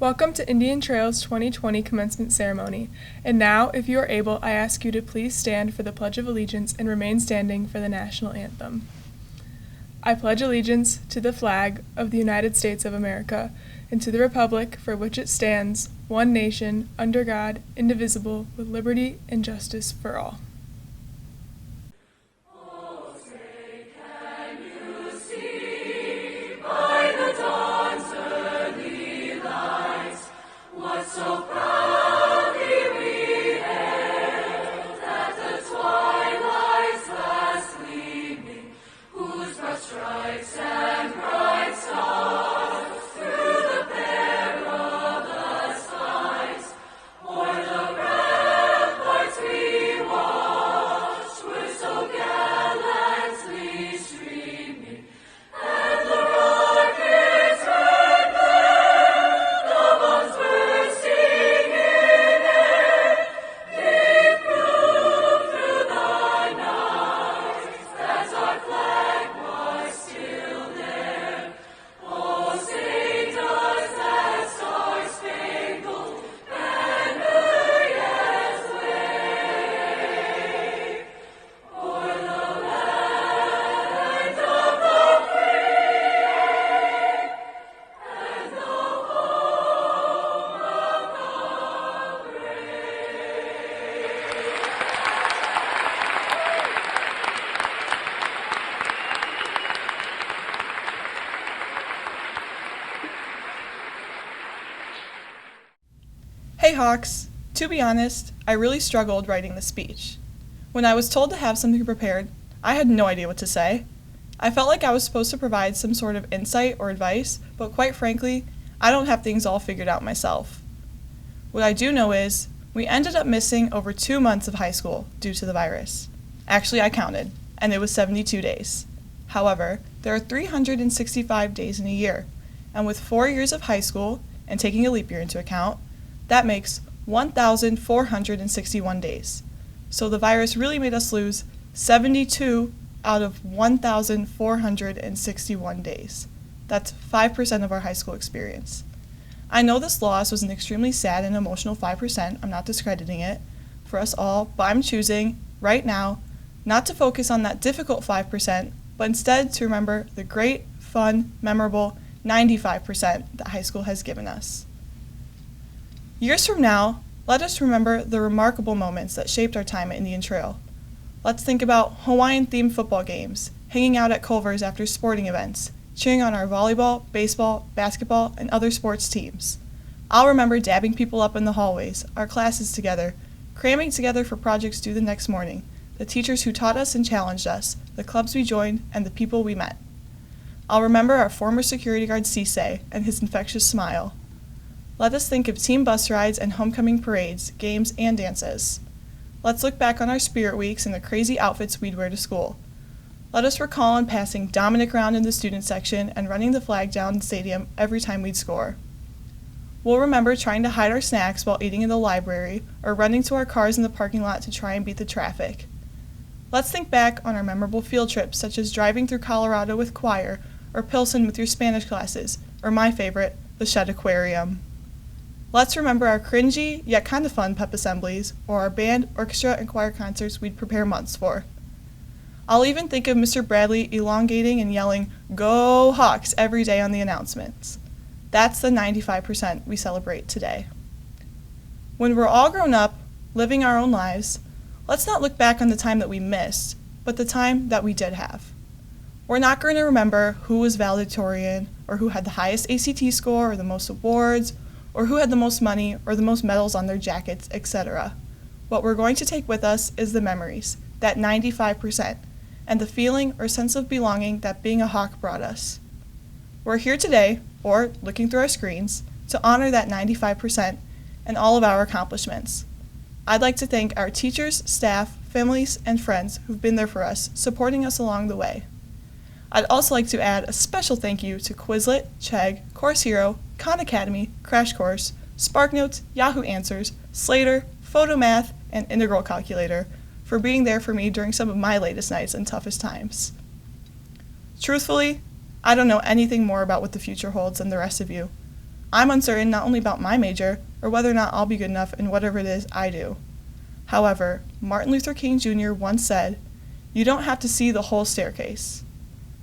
Welcome to Indian Trail's 2020 commencement ceremony. And now, if you are able, I ask you to please stand for the Pledge of Allegiance and remain standing for the national anthem. I pledge allegiance to the flag of the United States of America and to the republic for which it stands, one nation, under God, indivisible, with liberty and justice for all. So proudly we hailed at the twilight's last gleaming, whose broad stripes and bright stars through the perilous skies o'er the ramparts we watched were so gallantly streaming, and the rockets heard there, the bombs bursting in air. They proved through the night that our flag was still there. Oh, sing does that star-spangled banner yet wave o'er the land of the free and the home of the brave. Hey Hawks! To be honest, I really struggled writing the speech. When I was told to have something prepared, I had no idea what to say. I felt like I was supposed to provide some sort of insight or advice, but quite frankly, I don't have things all figured out myself. What I do know is, we ended up missing over 2 months of high school due to the virus. Actually, I counted, and it was 72 days. However, there are 365 days in a year, and with 4 years of high school, and taking a leap year into account, that makes 1,461 days. So the virus really made us lose 72 out of 1,461 days. That's 5% of our high school experience. I know this loss was an extremely sad and emotional 5%, I'm not discrediting it, for us all, but I'm choosing, right now, not to focus on that difficult 5%, but instead to remember the great, fun, memorable 95% that high school has given us. Years from now, let us remember the remarkable moments that shaped our time at Indian Trail. Let's think about Hawaiian-themed football games, hanging out at Culver's after sporting events, cheering on our volleyball, baseball, basketball, and other sports teams. I'll remember dabbing people up in the hallways, our classes together, cramming together for projects due the next morning, the teachers who taught us and challenged us, the clubs we joined, and the people we met. I'll remember our former security guard Cisse and his infectious smile. Let us think of team bus rides and homecoming parades, games, and dances. Let's look back on our spirit weeks and the crazy outfits we'd wear to school. Let us recall on passing Dominic around in the student section and running the flag down the stadium every time we'd score. We'll remember trying to hide our snacks while eating in the library or running to our cars in the parking lot to try and beat the traffic. Let's think back on our memorable field trips, such as driving through Colorado with choir, or Pilsen with your Spanish classes, or my favorite, the Shedd Aquarium. Let's remember our cringy, yet kind of fun pep assemblies, or our band, orchestra, and choir concerts we'd prepare months for. I'll even think of Mr. Bradley elongating and yelling, "Go Hawks," every day on the announcements. That's the 95% we celebrate today. When we're all grown up, living our own lives, let's not look back on the time that we missed, but the time that we did have. We're not going to remember who was valedictorian, or who had the highest ACT score, or the most awards, or who had the most money, or the most medals on their jackets, etc. What we're going to take with us is the memories, that 95%, and the feeling or sense of belonging that being a Hawk brought us. We're here today, or looking through our screens, to honor that 95% and all of our accomplishments. I'd like to thank our teachers, staff, families, and friends who've been there for us, supporting us along the way. I'd also like to add a special thank you to Quizlet, Chegg, Course Hero, Khan Academy, Crash Course, SparkNotes, Yahoo Answers, Slater, Photomath, and Integral Calculator for being there for me during some of my latest nights and toughest times. Truthfully, I don't know anything more about what the future holds than the rest of you, I'm uncertain not only about my major, or whether or not I'll be good enough in whatever it is I do. However, Martin Luther King Jr. once said, "You don't have to see the whole staircase.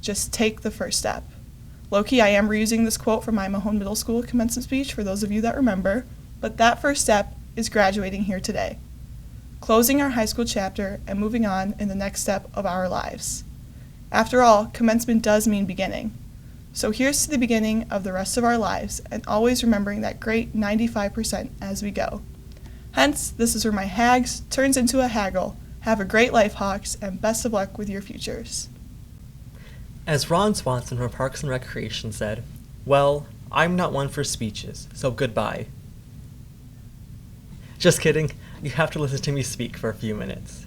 Just take the first step." Low-key, I am reusing this quote from my Mahone Middle School commencement speech for those of you that remember, but that first step is graduating here today, closing our high school chapter and moving on in the next step of our lives. After all, commencement does mean beginning. So here's to the beginning of the rest of our lives, and always remembering that great 95% as we go. Hence, this is where my hags turns into a haggle. Have a great life, Hawks, and best of luck with your futures. As Ron Swanson from Parks and Recreation said, "Well, I'm not one for speeches, so goodbye." Just kidding, you have to listen to me speak for a few minutes.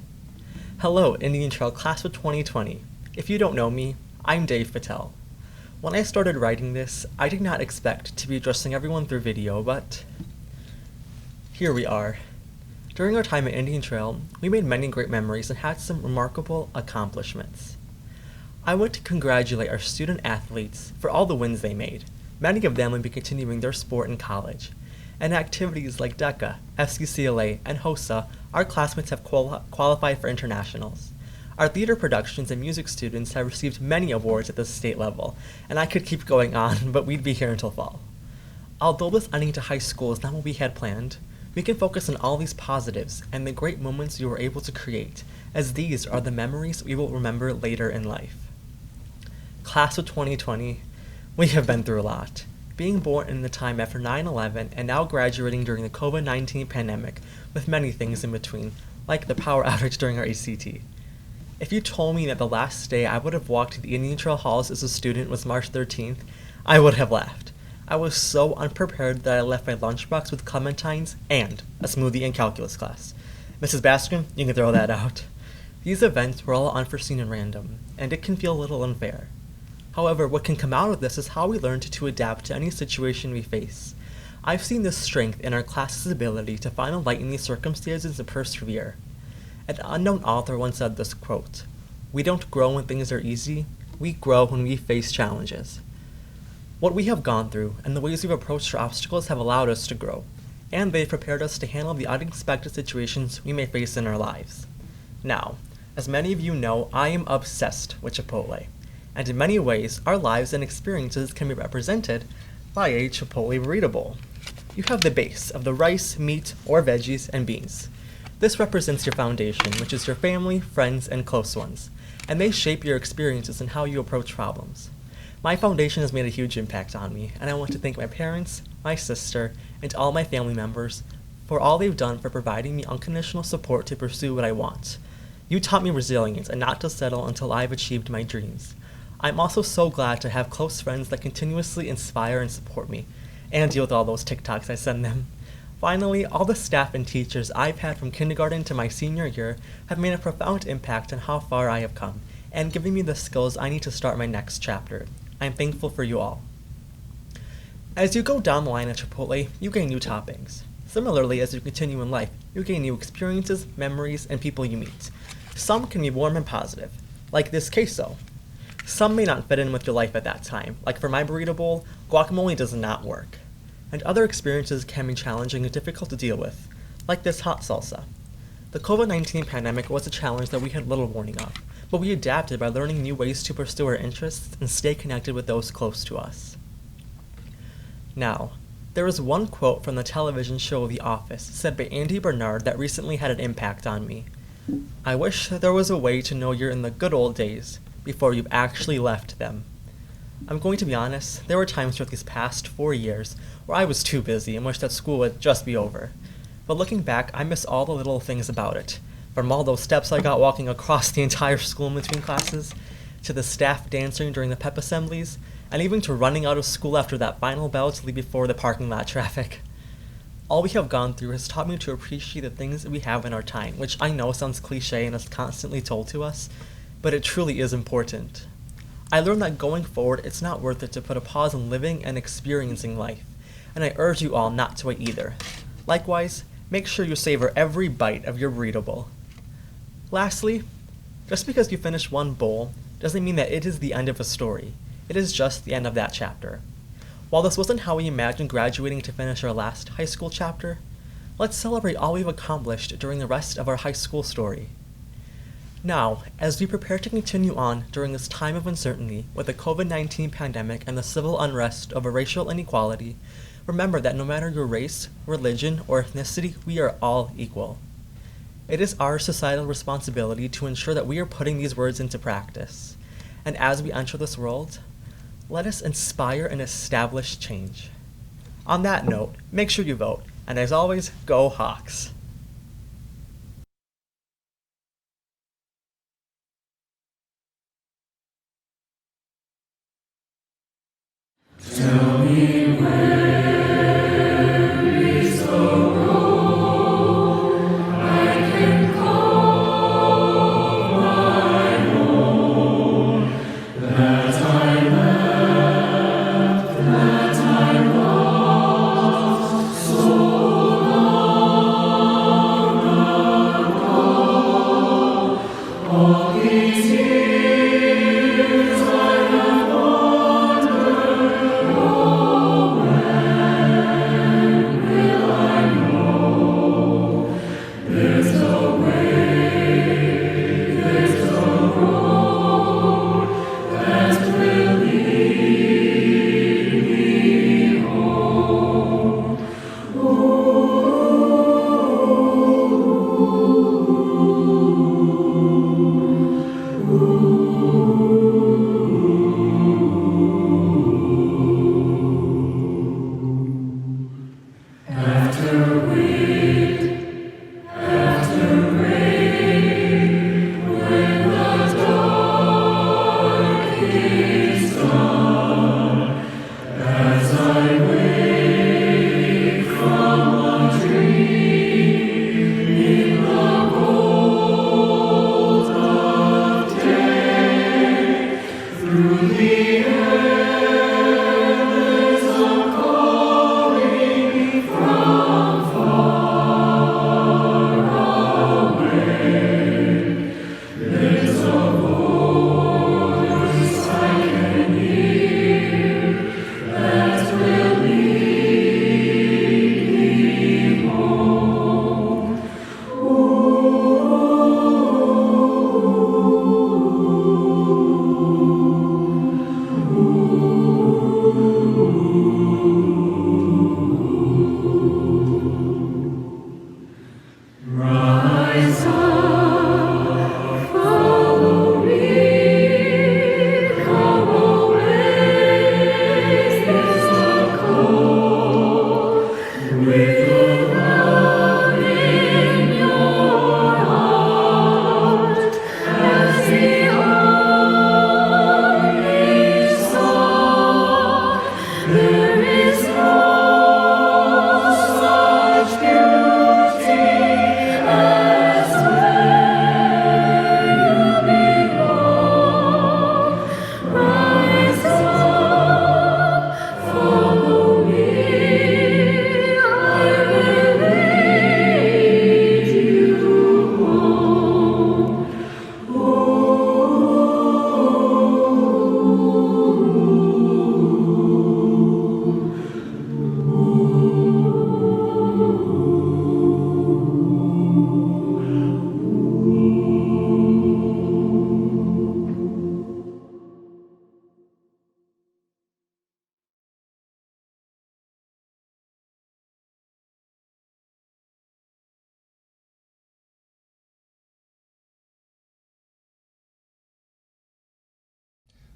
Hello, Indian Trail Class of 2020. If you don't know me, I'm Dave Patel. When I started writing this, I did not expect to be addressing everyone through video, but here we are. During our time at Indian Trail, we made many great memories and had some remarkable accomplishments. I want to congratulate our student athletes for all the wins they made. Many of them will be continuing their sport in college. And activities like DECA, FCCLA, and HOSA, our classmates have qualified for internationals. Our theater productions and music students have received many awards at the state level, and I could keep going on, but we'd be here until fall. Although this ending to high school is not what we had planned, we can focus on all these positives and the great moments you were able to create, as these are the memories we will remember later in life. Class of 2020, we have been through a lot. Being born in the time after 9/11 and now graduating during the COVID-19 pandemic with many things in between, like the power outage during our ACT. If you told me that the last day I would have walked to the Indian Trail halls as a student was March 13th, I would have laughed. I was so unprepared that I left my lunchbox with clementines and a smoothie in calculus class. Mrs. Baskin, you can throw that out. These events were all unforeseen and random, and it can feel a little unfair. However, what can come out of this is how we learn to adapt to any situation we face. I've seen this strength in our class's ability to find a light in these circumstances and persevere. An unknown author once said this quote, "We don't grow when things are easy, we grow when we face challenges." What we have gone through and the ways we've approached our obstacles have allowed us to grow, and they've prepared us to handle the unexpected situations we may face in our lives. Now, as many of you know, I am obsessed with Chipotle. And in many ways, our lives and experiences can be represented by a Chipotle burrito bowl. You have the base of the rice, meat, or veggies, and beans. This represents your foundation, which is your family, friends, and close ones, and they shape your experiences and how you approach problems. My foundation has made a huge impact on me, and I want to thank my parents, my sister, and all my family members for all they've done for providing me unconditional support to pursue what I want. You taught me resilience and not to settle until I've achieved my dreams. I'm also so glad to have close friends that continuously inspire and support me, and deal with all those TikToks I send them. Finally, all the staff and teachers I've had from kindergarten to my senior year have made a profound impact on how far I have come, and given me the skills I need to start my next chapter. I'm thankful for you all. As you go down the line at Chipotle, you gain new toppings. Similarly, as you continue in life, you gain new experiences, memories, and people you meet. Some can be warm and positive, like this queso. Some may not fit in with your life at that time, like for my burrito bowl, guacamole does not work. And other experiences can be challenging and difficult to deal with, like this hot salsa. The COVID-19 pandemic was a challenge that we had little warning of, but we adapted by learning new ways to pursue our interests and stay connected with those close to us. Now, there is one quote from the television show The Office said by Andy Bernard that recently had an impact on me. "I wish there was a way to know you're in the good old days before you've actually left them." I'm going to be honest, there were times throughout these past 4 years where I was too busy and wished that school would just be over. But looking back, I miss all the little things about it. From all those steps I got walking across the entire school in between classes, to the staff dancing during the pep assemblies, and even to running out of school after that final bell to leave before the parking lot traffic. All we have gone through has taught me to appreciate the things that we have in our time, which I know sounds cliche and is constantly told to us, but it truly is important. I learned that going forward, it's not worth it to put a pause on living and experiencing life, and I urge you all not to wait either. Likewise, make sure you savor every bite of your burrito bowl. Lastly, just because you finish one bowl doesn't mean that it is the end of a story. It is just the end of that chapter. While this wasn't how we imagined graduating to finish our last high school chapter, let's celebrate all we've accomplished during the rest of our high school story. Now, as we prepare to continue on during this time of uncertainty with the COVID-19 pandemic and the civil unrest over racial inequality, remember that no matter your race, religion, or ethnicity, we are all equal. It is our societal responsibility to ensure that we are putting these words into practice. And as we enter this world, let us inspire and establish change. On that note, make sure you vote, and as always, go Hawks!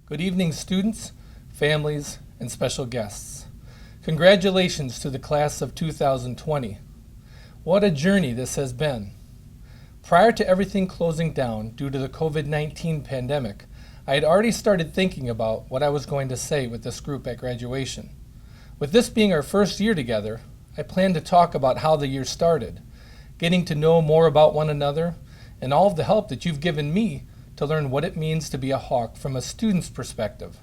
Good evening, students, families, and special guests. Congratulations to the class of 2020. What a journey this has been. Prior to everything closing down due to the COVID-19 pandemic, I had already started thinking about what I was going to say with this group at graduation. With this being our first year together, I plan to talk about how the year started, getting to know more about one another, and all of the help that you've given me to learn what it means to be a Hawk from a student's perspective.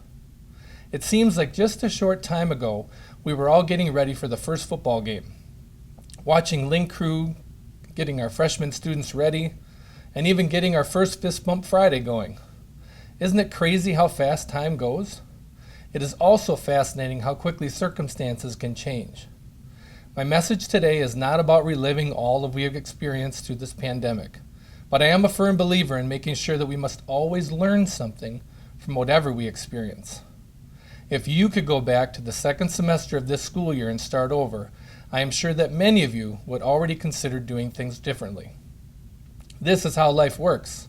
It seems like just a short time ago, we were all getting ready for the first football game, watching Link Crew, getting our freshman students ready, and even getting our first Fist Bump Friday going. Isn't it crazy how fast time goes? it is also fascinating how quickly circumstances can change. My message today is not about reliving all that we have experienced through this pandemic, but I am a firm believer in making sure that we must always learn something from whatever we experience. If you could go back to the second semester of this school year and start over, I am sure that many of you would already consider doing things differently. This is how life works.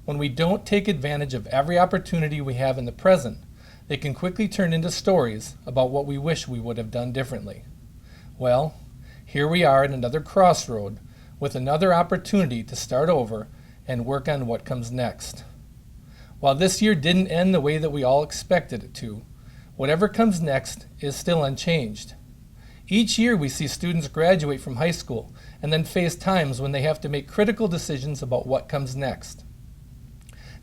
When we don't take advantage of every opportunity we have in the present, they can quickly turn into stories about what we wish we would have done differently. Well, here we are at another crossroad with another opportunity to start over and work on what comes next. While this year didn't end the way that we all expected it to, whatever comes next is still unchanged. Each year we see students graduate from high school and then face times when they have to make critical decisions about what comes next.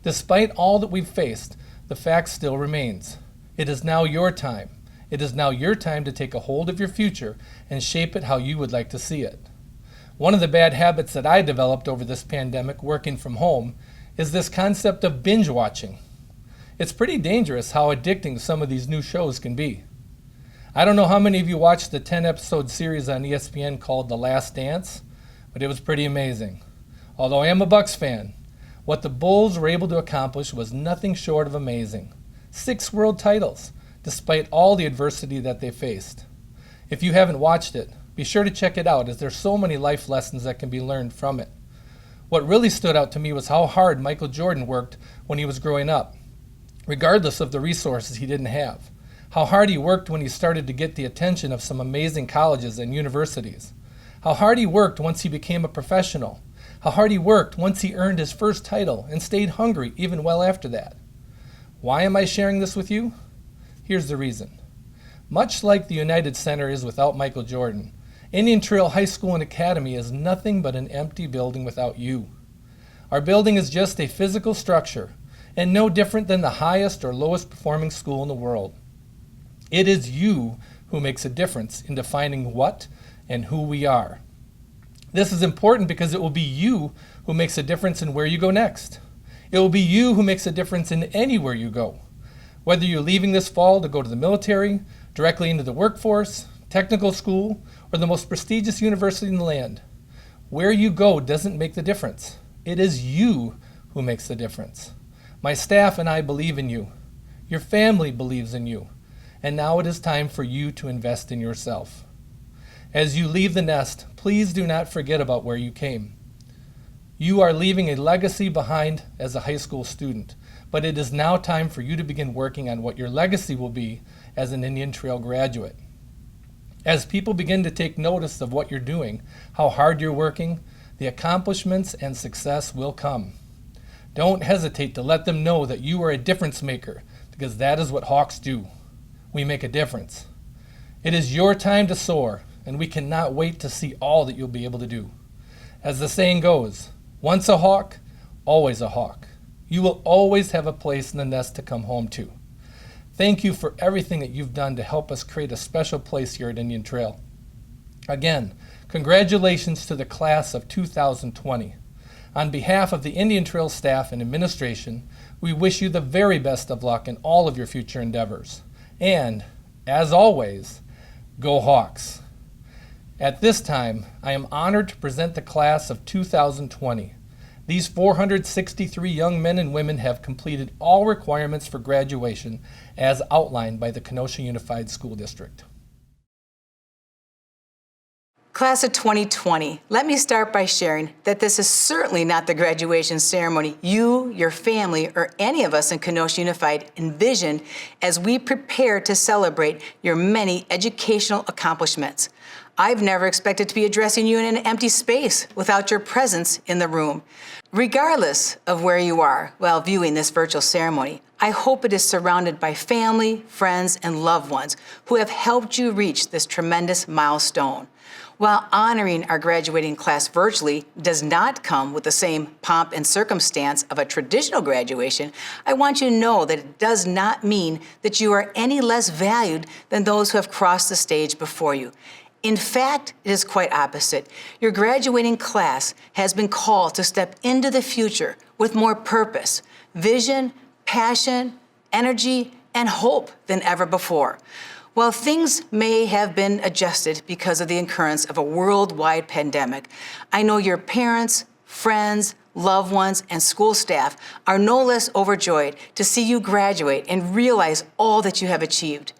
Despite all that we've faced, the fact still remains. It is now your time. It is now your time to take a hold of your future and shape it how you would like to see it. One of the bad habits that I developed over this pandemic working from home is this concept of binge watching. It's pretty dangerous how addicting some of these new shows can be. I don't know how many of you watched the 10-episode series on ESPN called The Last Dance, but it was pretty amazing. Although I am a Bucks fan, what the Bulls were able to accomplish was nothing short of amazing. 6 world titles, despite all the adversity that they faced. If you haven't watched it, be sure to check it out as there's so many life lessons that can be learned from it. What really stood out to me was how hard Michael Jordan worked when he was growing up, regardless of the resources he didn't have. How hard he worked when he started to get the attention of some amazing colleges and universities. How hard he worked once he became a professional. How hard he worked once he earned his first title and stayed hungry even well after that. Why am I sharing this with you? Here's the reason. Much like the United Center is without Michael Jordan, Indian Trail High School and Academy is nothing but an empty building without you. Our building is just a physical structure and no different than the highest or lowest performing school in the world. It is you who makes a difference in defining what and who we are. This is important because it will be you who makes a difference in where you go next. It will be you who makes a difference in anywhere you go. Whether you're leaving this fall to go to the military, directly into the workforce, technical school, or the most prestigious university in the land, where you go doesn't make the difference. It is you who makes the difference. My staff and I believe in you. Your family believes in you. And now it is time for you to invest in yourself. As you leave the nest, please do not forget about where you came. You are leaving a legacy behind as a high school student, but it is now time for you to begin working on what your legacy will be as an Indian Trail graduate. As people begin to take notice of what you're doing, how hard you're working, the accomplishments and success will come. Don't hesitate to let them know that you are a difference maker, because that is what Hawks do. We make a difference. It is your time to soar, and we cannot wait to see all that you'll be able to do. As the saying goes, once a hawk, always a hawk. You will always have a place in the nest to come home to. Thank you for everything that you've done to help us create a special place here at Indian Trail. Again, congratulations to the class of 2020. On behalf of the Indian Trail staff and administration, we wish you the very best of luck in all of your future endeavors. And, as always, go Hawks. At this time, I am honored to present the class of 2020. These 463 young men and women have completed all requirements for graduation as outlined by the Kenosha Unified School District. Class of 2020, let me start by sharing that this is certainly not the graduation ceremony you, your family, or any of us in Kenosha Unified envisioned as we prepare to celebrate your many educational accomplishments. I've never expected to be addressing you in an empty space without your presence in the room. Regardless of where you are while viewing this virtual ceremony, I hope it is surrounded by family, friends, and loved ones who have helped you reach this tremendous milestone. While honoring our graduating class virtually does not come with the same pomp and circumstance of a traditional graduation, I want you to know that it does not mean that you are any less valued than those who have crossed the stage before you. In fact, it is quite opposite. Your graduating class has been called to step into the future with more purpose, vision, passion, energy, and hope than ever before. While things may have been adjusted because of the occurrence of a worldwide pandemic, I know your parents, friends, loved ones, and school staff are no less overjoyed to see you graduate and realize all that you have achieved.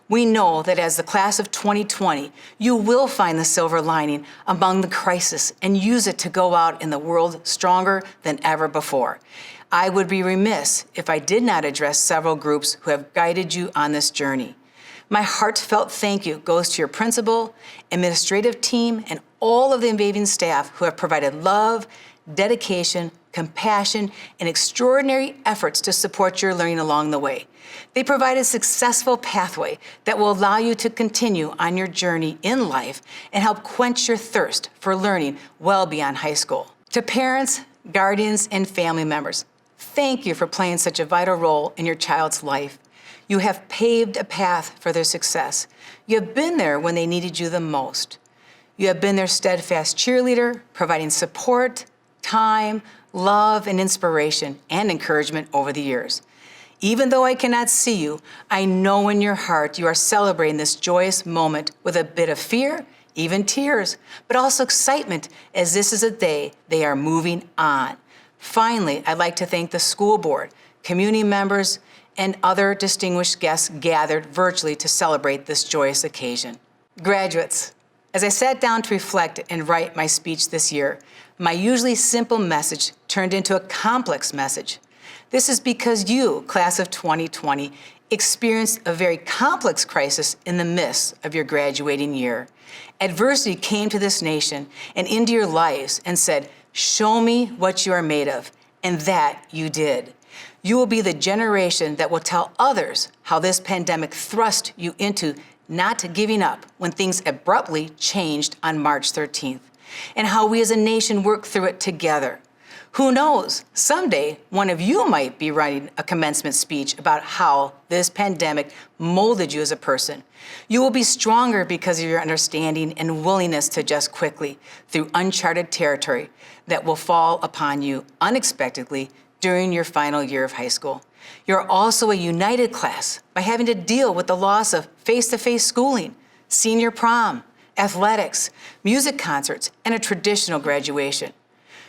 We know that as the class of 2020, you will find the silver lining among the crisis and use it to go out in the world stronger than ever before. I would be remiss if I did not address several groups who have guided you on this journey. My heartfelt thank you goes to your principal, administrative team, and all of the amazing staff who have provided love, dedication, compassion, and extraordinary efforts to support your learning along the way. They provide a successful pathway that will allow you to continue on your journey in life and help quench your thirst for learning well beyond high school. To parents, guardians, and family members, thank you for playing such a vital role in your child's life. You have paved a path for their success. You have been there when they needed you the most. You have been their steadfast cheerleader, providing support, time, love, and inspiration and encouragement over the years. Even though I cannot see you, I know in your heart you are celebrating this joyous moment with a bit of fear, even tears, but also excitement as this is a day they are moving on. Finally, I'd like to thank the school board, community members, and other distinguished guests gathered virtually to celebrate this joyous occasion. Graduates, as I sat down to reflect and write my speech this year, my usually simple message turned into a complex message. This is because you, class of 2020, experienced a very complex crisis in the midst of your graduating year. Adversity came to this nation and into your lives and said, "Show me what you are made of," and that you did. You will be the generation that will tell others how this pandemic thrust you into not giving up when things abruptly changed on March 13th, and how we as a nation worked through it together. Who knows, someday one of you might be writing a commencement speech about how this pandemic molded you as a person. You will be stronger because of your understanding and willingness to adjust quickly through uncharted territory that will fall upon you unexpectedly during your final year of high school. You're also a united class by having to deal with the loss of face-to-face schooling, senior prom, athletics, music concerts, and a traditional graduation.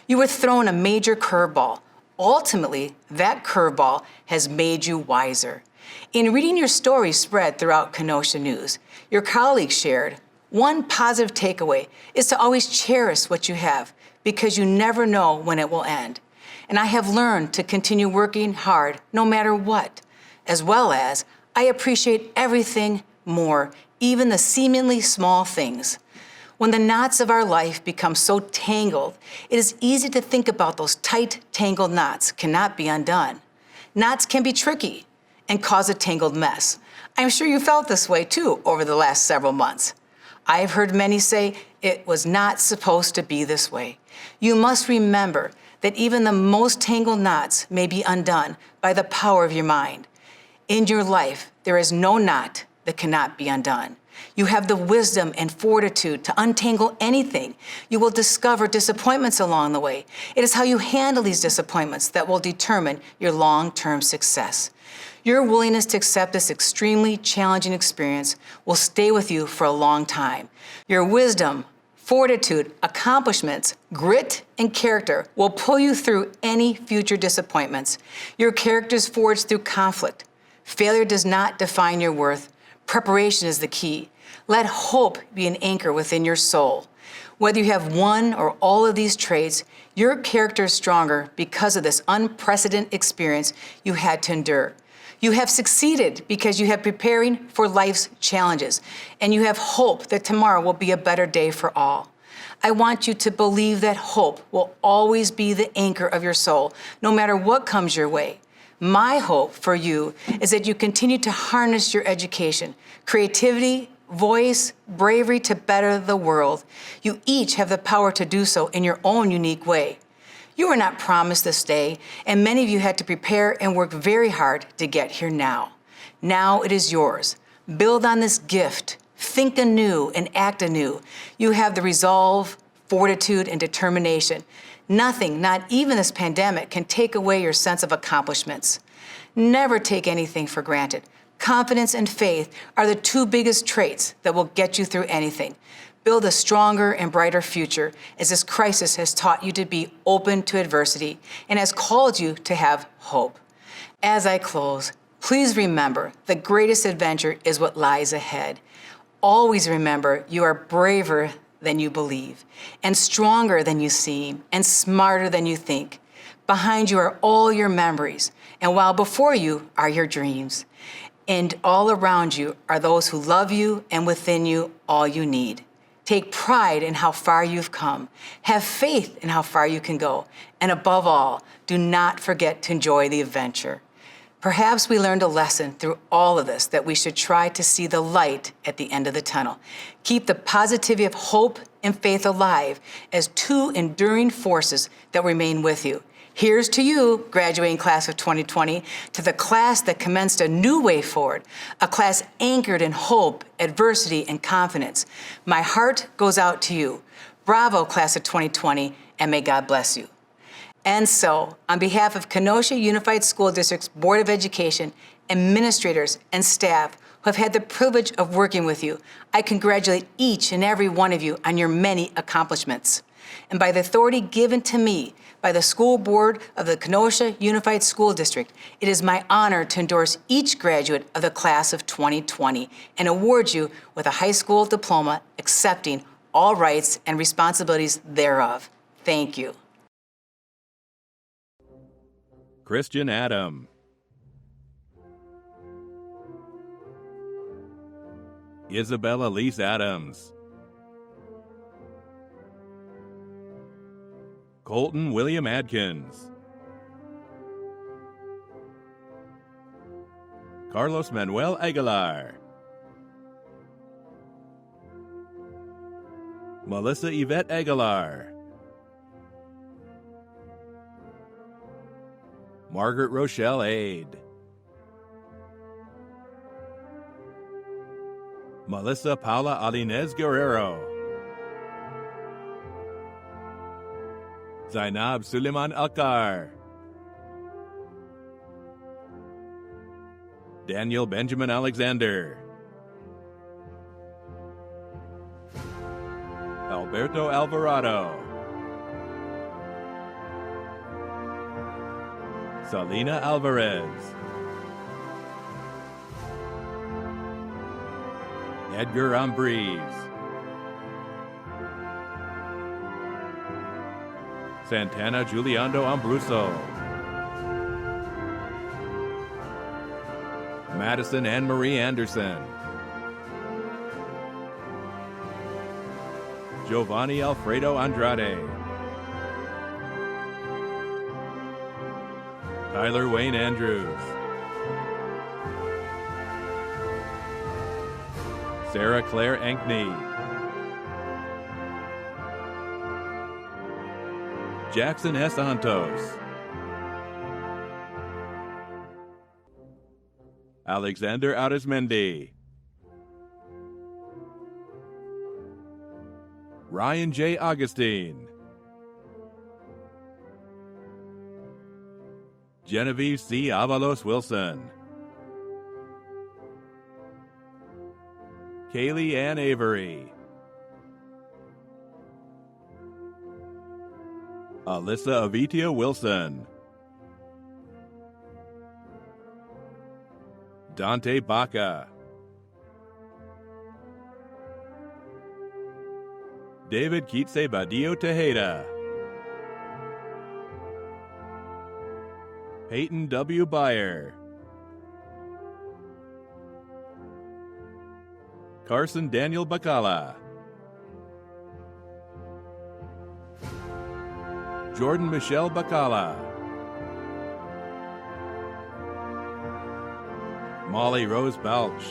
You were thrown a major curveball. Ultimately, that curveball has made you wiser. In reading your story spread throughout Kenosha News, your colleagues shared, one positive takeaway is to always cherish what you have because you never know when it will end. And I have learned to continue working hard no matter what, as well as I appreciate everything more, even the seemingly small things. When the knots of our life become so tangled, it is easy to think about those tight, tangled knots cannot be undone. Knots can be tricky and cause a tangled mess. I'm sure you felt this way too over the last several months. I've heard many say it was not supposed to be this way. You must remember that even the most tangled knots may be undone by the power of your mind. In your life, there is no knot that cannot be undone. You have the wisdom and fortitude to untangle anything. You will discover disappointments along the way. It is how you handle these disappointments that will determine your long-term success. Your willingness to accept this extremely challenging experience will stay with you for a long time. Your wisdom, fortitude, accomplishments, grit, and character will pull you through any future disappointments. Your character is forged through conflict. Failure does not define your worth. Preparation is the key. Let hope be an anchor within your soul. Whether you have one or all of these traits, your character is stronger because of this unprecedented experience you had to endure. You have succeeded because you have preparing for life's challenges, and you have hope that tomorrow will be a better day for all. I want you to believe that hope will always be the anchor of your soul, no matter what comes your way. My hope for you is that you continue to harness your education, creativity, voice, bravery to better the world. You each have the power to do so in your own unique way. You were not promised this day, and many of you had to prepare and work very hard to get here now. Now it is yours. Build on this gift. Think anew and act anew. You have the resolve, fortitude, and determination. Nothing, not even this pandemic, can take away your sense of accomplishments. Never take anything for granted. Confidence and faith are the two biggest traits that will get you through anything. Build a stronger and brighter future as this crisis has taught you to be open to adversity and has called you to have hope. As I close, please remember the greatest adventure is what lies ahead. Always remember you are braver than you believe, and stronger than you seem, and smarter than you think. Behind you are all your memories, and while before you are your dreams. And all around you are those who love you, and within you all you need. Take pride in how far you've come. Have faith in how far you can go. And above all, do not forget to enjoy the adventure. Perhaps we learned a lesson through all of this that we should try to see the light at the end of the tunnel. Keep the positivity of hope and faith alive as two enduring forces that remain with you. Here's to you, graduating class of 2020, to the class that commenced a new way forward, a class anchored in hope, adversity, and confidence. My heart goes out to you. Bravo, class of 2020, and may God bless you. And so, on behalf of Kenosha Unified School District's Board of Education, administrators, and staff who have had the privilege of working with you, I congratulate each and every one of you on your many accomplishments. And by the authority given to me by the school board of the Kenosha Unified School District, it is my honor to endorse each graduate of the class of 2020 and award you with a high school diploma accepting all rights and responsibilities thereof. Thank you. Christian Adam. Isabella Elise Adams. Colton William Adkins. Carlos Manuel Aguilar. Melissa Yvette Aguilar. Margaret Rochelle Aide. Melissa Paula Alinez Guerrero. Zainab Suleiman Alkar. Daniel Benjamin Alexander. Alberto Alvarado. Salina Alvarez. Edgar Ambriz. Santana Juliando Ambruso. Madison Anne-Marie Anderson. Giovanni Alfredo Andrade. Tyler Wayne Andrews. Sarah Claire Ankney. Jackson S. Santos. Alexander Arizmendi. Ryan J. Augustine. Genevieve C. Avalos Wilson. Kaylee Ann Avery. Alyssa Avitia Wilson. Dante Baca. David Kitse Badio Tejeda. Peyton W. Byer. Carson Daniel Bacala. Jordan Michelle Bacala. Molly Rose Balch.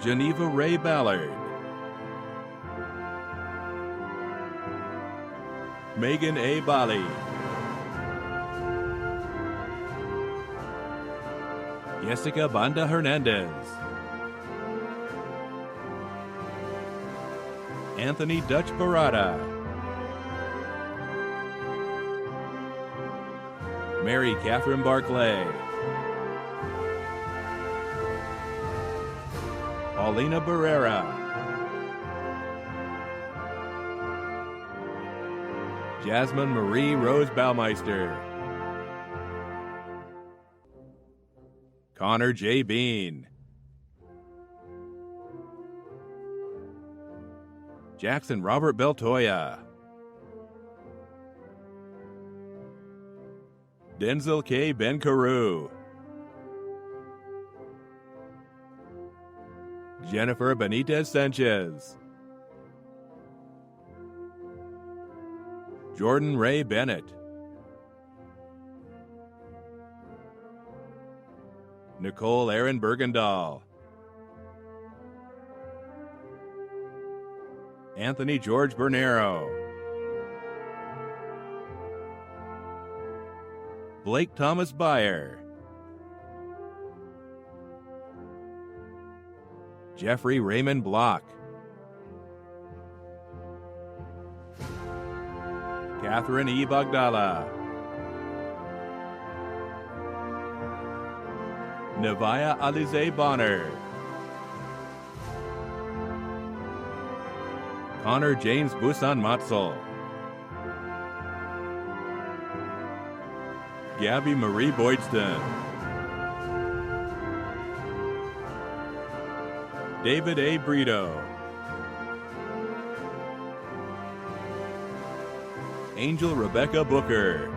Geneva Ray Ballard. Megan A. Bali. Jessica Banda Hernandez. Anthony Dutch Barada. Mary Catherine Barclay, Paulina Barrera, Jasmine Marie Rose Baumeister, Connor J. Bean, Jackson Robert Beltoya, Denzel K. Ben-Carew, Jennifer Benitez Sanchez, Jordan Ray Bennett, Nicole Aaron Bergendahl, Anthony George Bernero, Blake Thomas Byer, Jeffrey Raymond Block, Catherine E. Bagdala, Nevaya Alize Bonner, Connor James Busan Matzel, Gabby Marie Boydston, David A. Brito, Angel Rebecca Booker,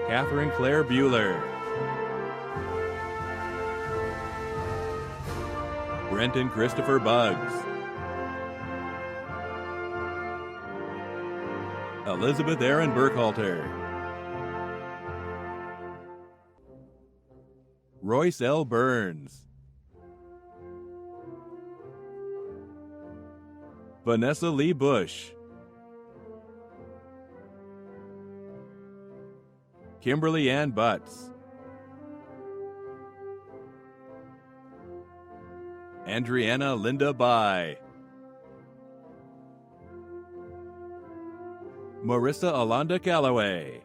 Catherine Claire Bueller, Brenton Christopher Buggs, Elizabeth Aaron Burkhalter, Royce L. Burns, Vanessa Lee Bush, Kimberly Ann Butts, Andriana Linda Bai, Marissa Alonda Calloway,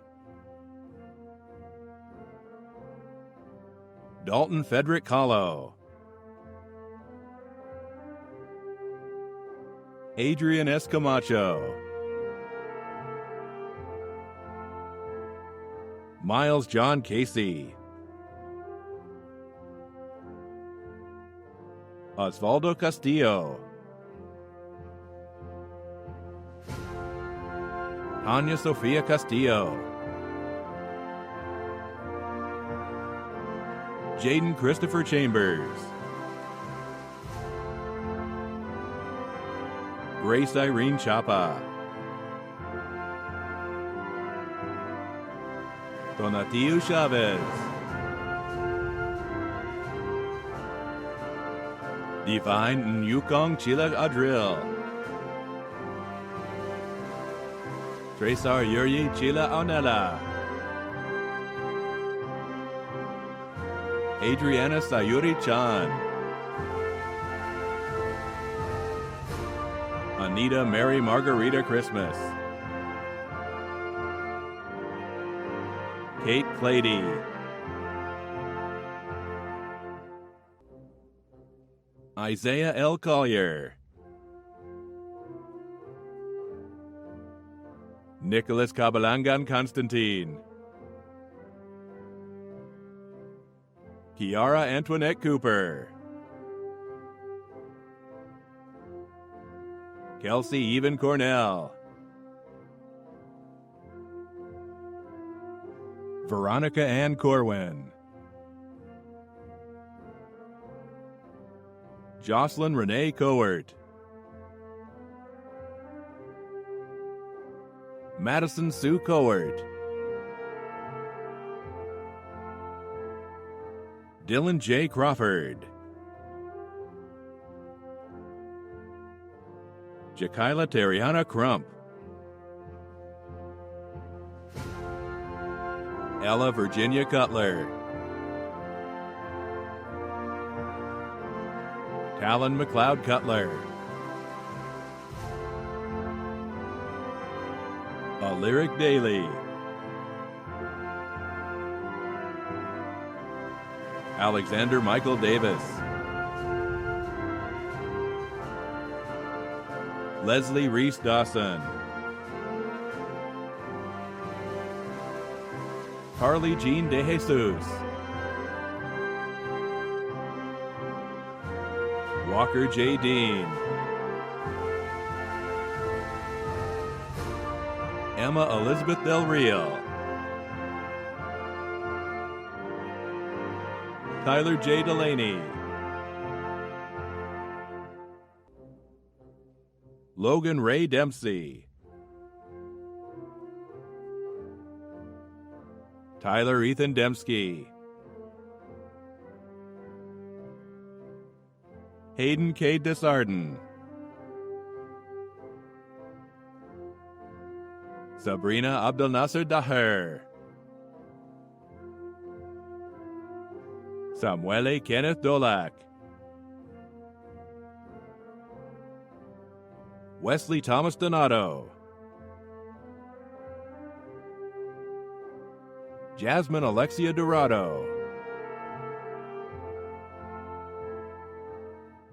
Dalton Frederick Kahlo, Adrian S. Camacho, Miles John Casey, Osvaldo Castillo, Tanya Sofia Castillo, Jaden Christopher Chambers, Grace Irene Chapa, Donatiu Chavez, Divine Nyukong Chilag Adril, Tresar Yuri Chila Onella, Adriana Sayuri Chan, Anita Mary Margarita Christmas, Kate Clady, Isaiah L. Collier, Nicholas Cabalangan Constantine, Kiara Antoinette Cooper, Kelsey Even Cornell, Veronica Ann Corwin, Jocelyn Renee Cowart, Madison Sue Cowart, Dylan J. Crawford, Jakila Terriana Crump, Ella Virginia Cutler, Talon McLeod Alaric Daly, Alexander Michael Davis, Leslie Reese Dawson, Carly Jean De Jesus, Walker J. Dean, Emma Elizabeth Del Real, Tyler J. Delaney, Logan Ray Dempsey, Tyler Ethan Dembski, Hayden K. Desarden, Sabrina Abdel Nasser Daher, Samuele Kenneth Dolak, Wesley Thomas Donato, Jasmine Alexia Dorado,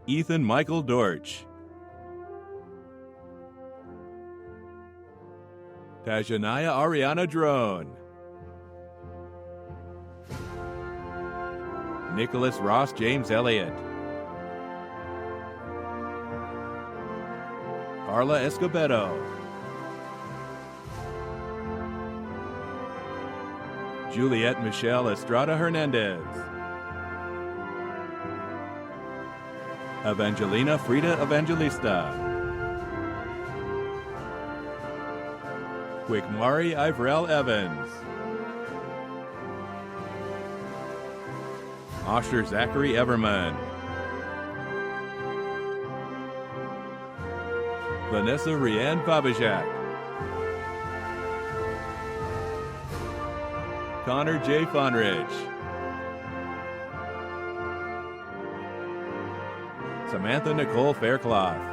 Ethan Michael Dorch, Tajanaya Ariana Drone, Nicholas Ross James Elliott, Carla Escobedo, Juliet Michelle Estrada Hernandez, Evangelina Frida Evangelista, Quickmari Ivrel Evans, Osher Zachary Everman, Vanessa Rianne Babajak, Connor J. Fonridge, Samantha Nicole Faircloth,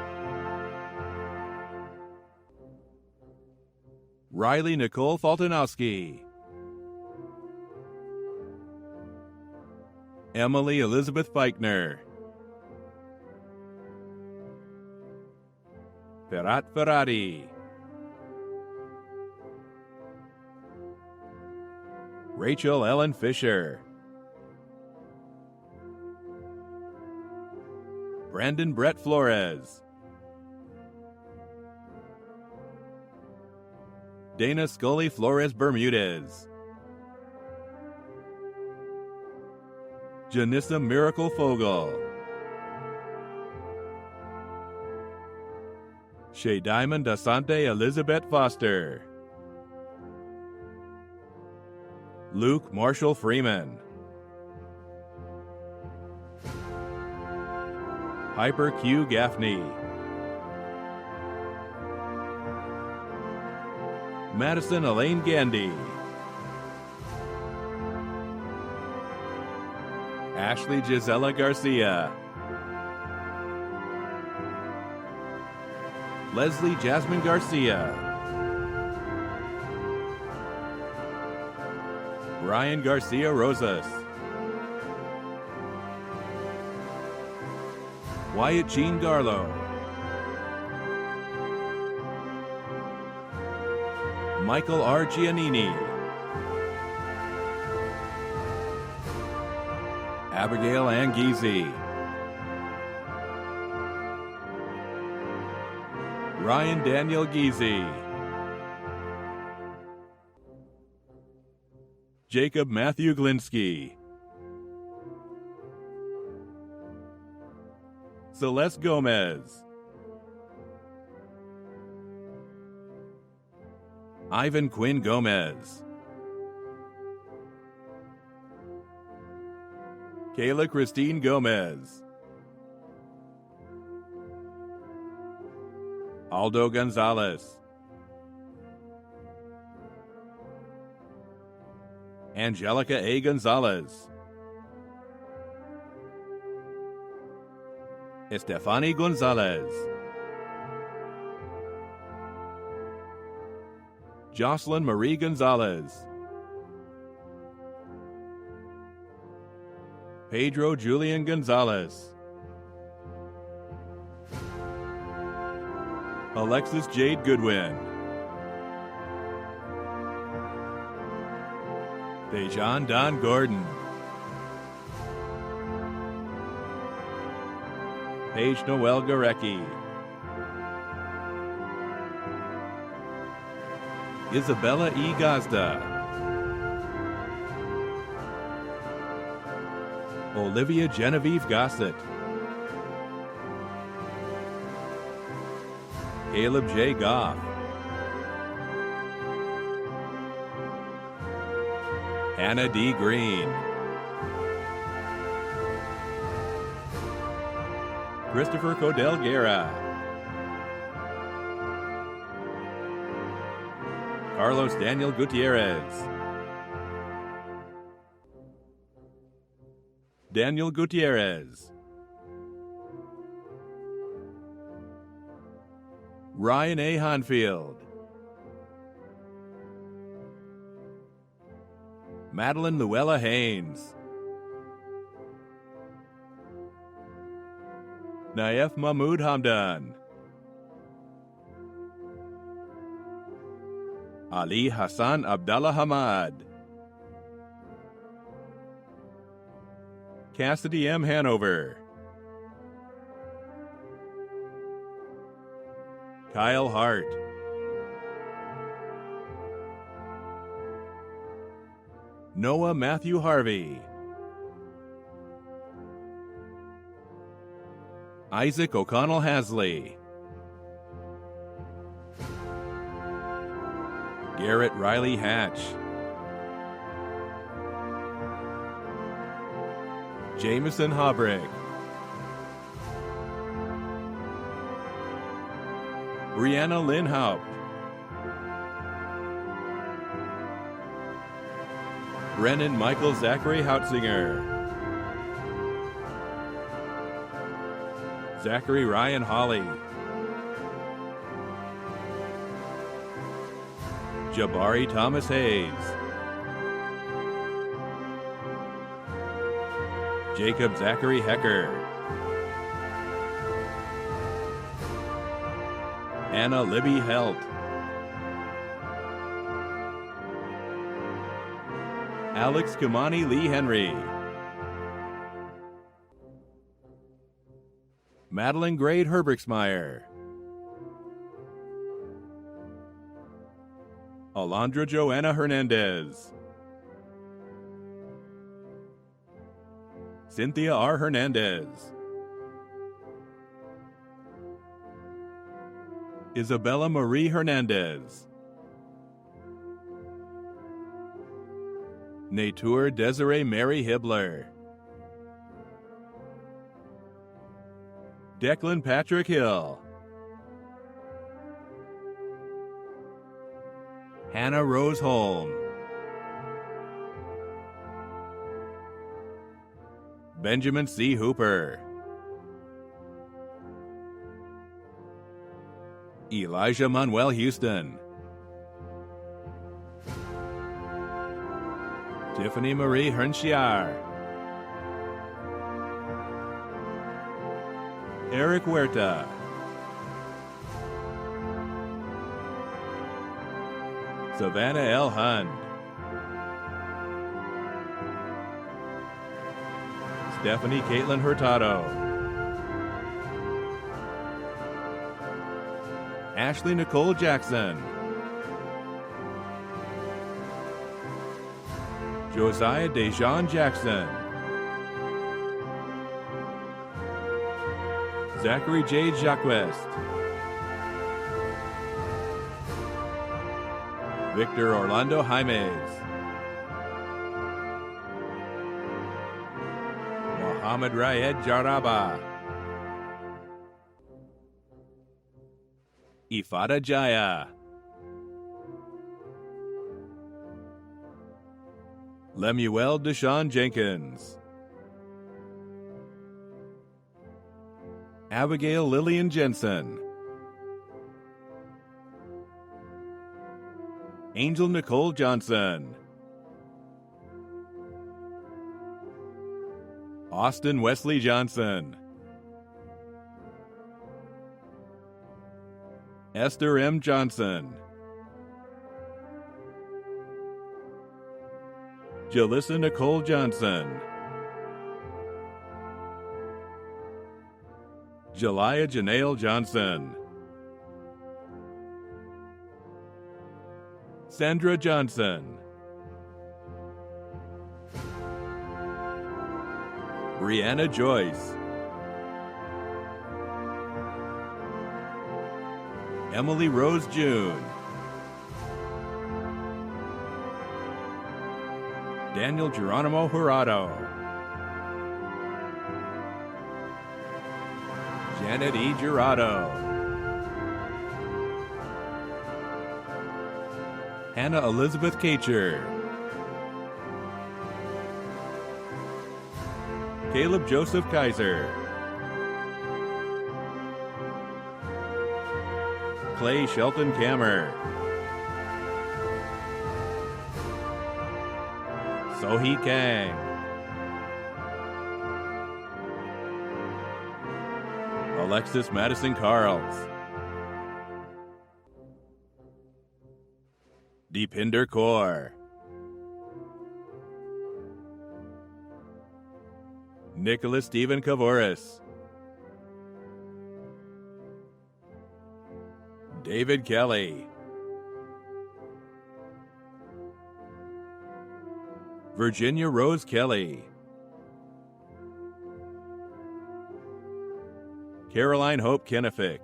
Riley Nicole Faltanowski, Emily Elizabeth Feichner, Ferhat Ferrati, Rachel Ellen Fisher, Brandon Brett Flores, Dana Scully Flores Bermudez, Janissa Miracle Fogel, Shea Diamond Asante Elizabeth Foster, Luke Marshall Freeman, Piper Q. Gaffney, Madison Elaine Gandy, Ashley Gisela Garcia, Leslie Jasmine Garcia, Ryan Garcia Rosas, Wyatt Jean Garlow, Michael R. Giannini, Abigail Angizi, Ryan Daniel Giese, Jacob Matthew Glinsky, Celeste Gomez, Ivan Quinn Gomez, Kayla Christine Gomez, Aldo Gonzalez, Angelica A. Gonzalez, Estefany Gonzalez, Jocelyn Marie Gonzalez, Pedro Julian Gonzalez, Alexis Jade Goodwin, Dejan Don Gordon, Paige Noel Garecki, Isabella E. Gazda, Olivia Genevieve Gossett, Caleb J. Goff, Hannah D. Green, Christopher Codell Guerra, Carlos Daniel Gutierrez, Daniel Gutierrez, Ryan A. Hanfield, Madeline Luella Haynes, Naif Mahmoud Hamdan, Ali Hassan Abdallah Hamad, Cassidy M. Hanover, Kyle Hart, Noah Matthew Harvey, Isaac O'Connell Hasley, Garrett Riley Hatch, Jameson Hobrig, Brianna Lynn Haupt, Brennan Michael Zachary Hautzinger, Zachary Ryan Hawley, Jabari Thomas Hayes, Jacob Zachary Hecker, Anna Libby Helt, Alex Kamani Lee Henry, Madeline Grade Herbricksmeyer, Alondra Joanna Hernandez, Cynthia R. Hernandez, Isabella Marie Hernandez, Natur Desiree Mary Hibbler, Declan Patrick Hill, Hannah Rose Holm, Benjamin C. Hooper, Elijah Manuel Houston, Tiffany Marie Hernschiar, Eric Huerta, Savannah L. Hund, Stephanie Caitlin Hurtado, Ashley Nicole Jackson, Josiah Dejan Jackson, Zachary J. Jacquest, Victor Orlando Jaimes, Mohammed Raed Jaraba, Ifada Jaya, Lemuel Deshaun Jenkins, Abigail Lillian Jensen, Angel Nicole Johnson. Austin Wesley Johnson. Esther M. Johnson. Jalissa Nicole Johnson. Jelia Janelle Johnson. Sandra Johnson. Brianna Joyce. Emily Rose June. Daniel Geronimo Jurado. Janet E. Jurado. Hannah Elizabeth Kacher. Caleb Joseph Kaiser. Clay Shelton Kammer. Sohee Kang. Alexis Madison Carls. Deepinder Kaur. Nicholas Stephen Kavoris. David Kelly. Virginia Rose Kelly. Caroline Hope Kennefic.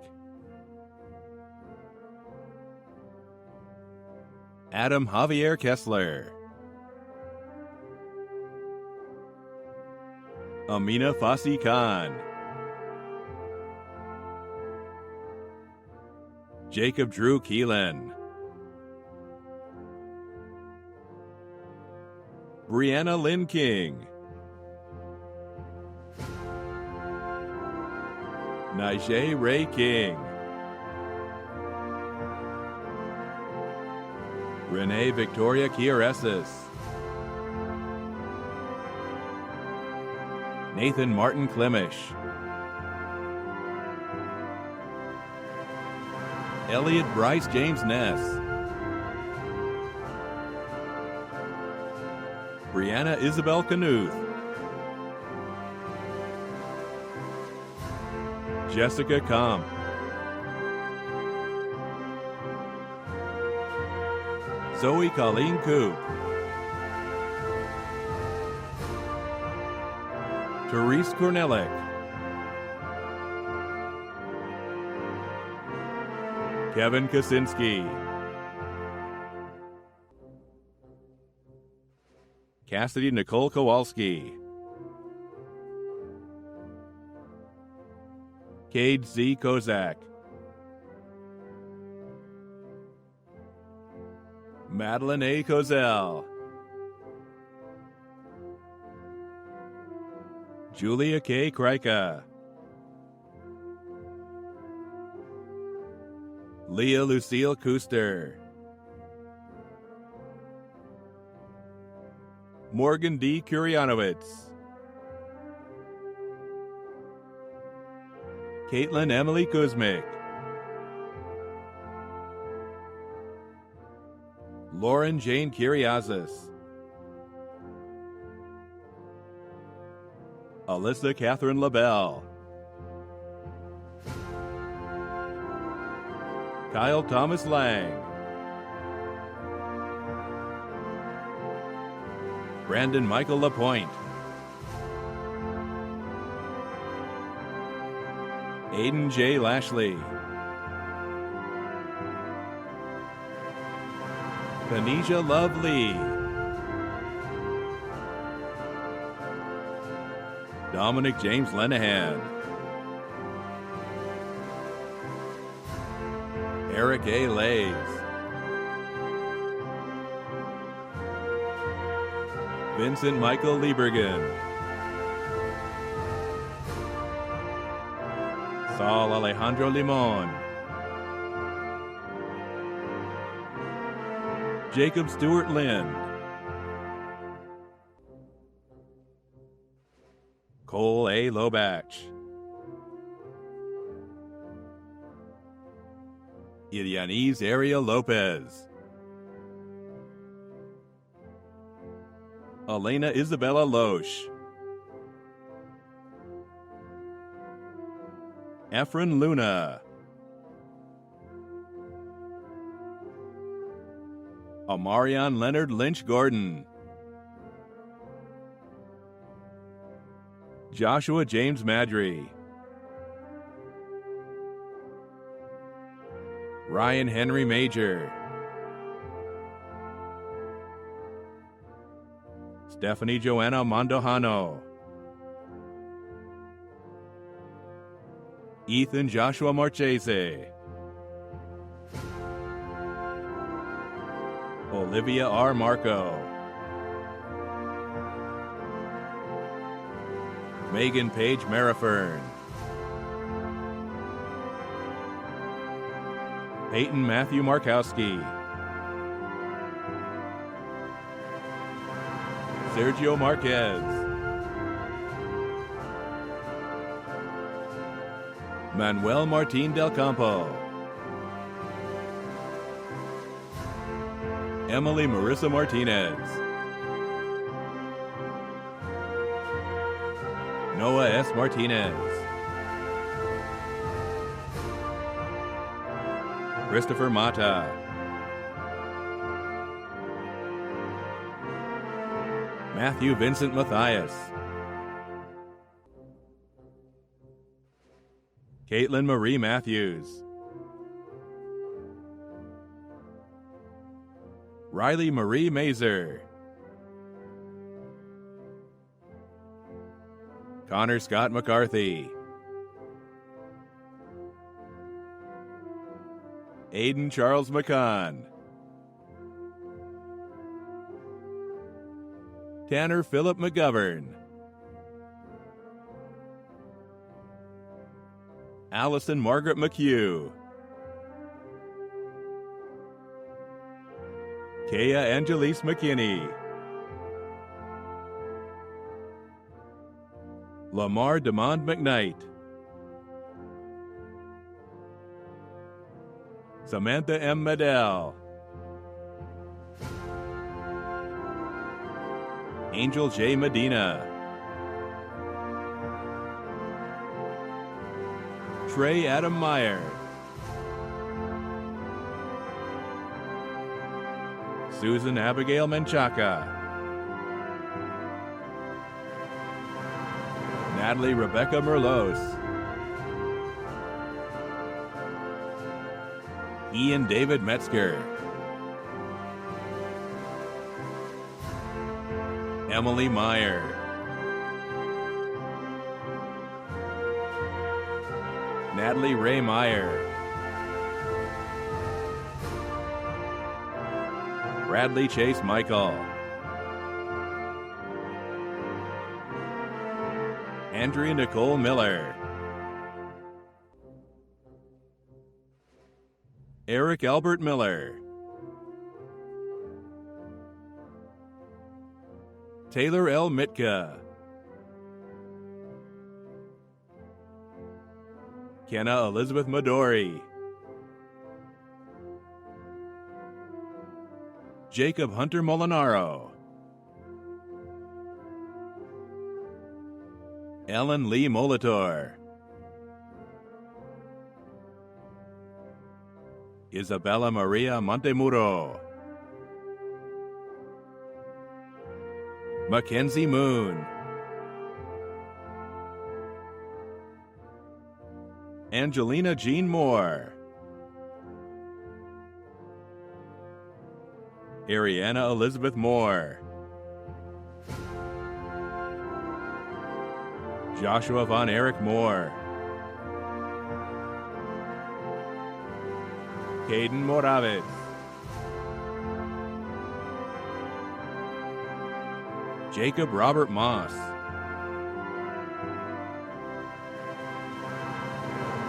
Adam Javier Kessler. Amina Fassi Khan. Jacob Drew Keelan. Brianna Lynn King. Nijay Ray King. Renee Victoria Kieresis. Nathan Martin Klemish. Elliot Bryce James Ness. Brianna Isabel Knuth. Jessica Kamp. Zoe Colleen Coop. Therese Kornelik. Kevin Kaczynski. Cassidy Nicole Kowalski. Cade Z. Kozak. Madeline A. Kozel. Julia K. Kreika. Leah Lucille Kuster. Morgan D. Kuryanowitz. Caitlin Emily Kuzmic. Lauren Jane Kiriazis. Alyssa Catherine LaBelle. Kyle Thomas Lang. Brandon Michael Lapointe. Aiden J. Lashley. Kanisha Love Lee. Dominic James Lenahan. Eric A. Lays. Vincent Michael Liebergen. Saul Alejandro Limon. Jacob Stewart Lind, Cole A. Lobach, Ilyaniz Ariel Lopez, Elena Isabella Loesch, Efren Luna, Amarion Leonard Lynch Gordon, Joshua James Madry, Ryan Henry Major, Stephanie Joanna Mondojano, Ethan Joshua Marchese, Olivia R. Marco, Megan Page Marifern, Peyton Matthew Markowski, Sergio Marquez, Manuel Martin Del Campo, Emily Marissa Martinez, Noah S. Martinez, Christopher Mata, Matthew Vincent Matthias, Caitlin Marie Matthews, Riley Marie Mazer, Connor Scott McCarthy, Aiden Charles McCann, Tanner Philip McGovern, Allison Margaret McHugh, Kea Angelise McKinney, Lamar DeMond McKnight, Samantha M. Medell, Angel J. Medina, Trey Adam Meyer, Susan Abigail Menchaca, Natalie Rebecca Merlos, Ian David Metzger, Emily Meyer, Natalie Ray Meyer, Bradley Chase Michael, Andrea Nicole Miller, Eric Albert Miller, Taylor L. Mitka, Kenna Elizabeth Midori, Jacob Hunter Molinaro, Ellen Lee Molitor, Isabella Maria Montemuro, Mackenzie Moon, Angelina Jean Moore, Ariana Elizabeth Moore, Joshua Von Eric Moore, Caden Moravitz, Jacob Robert Moss,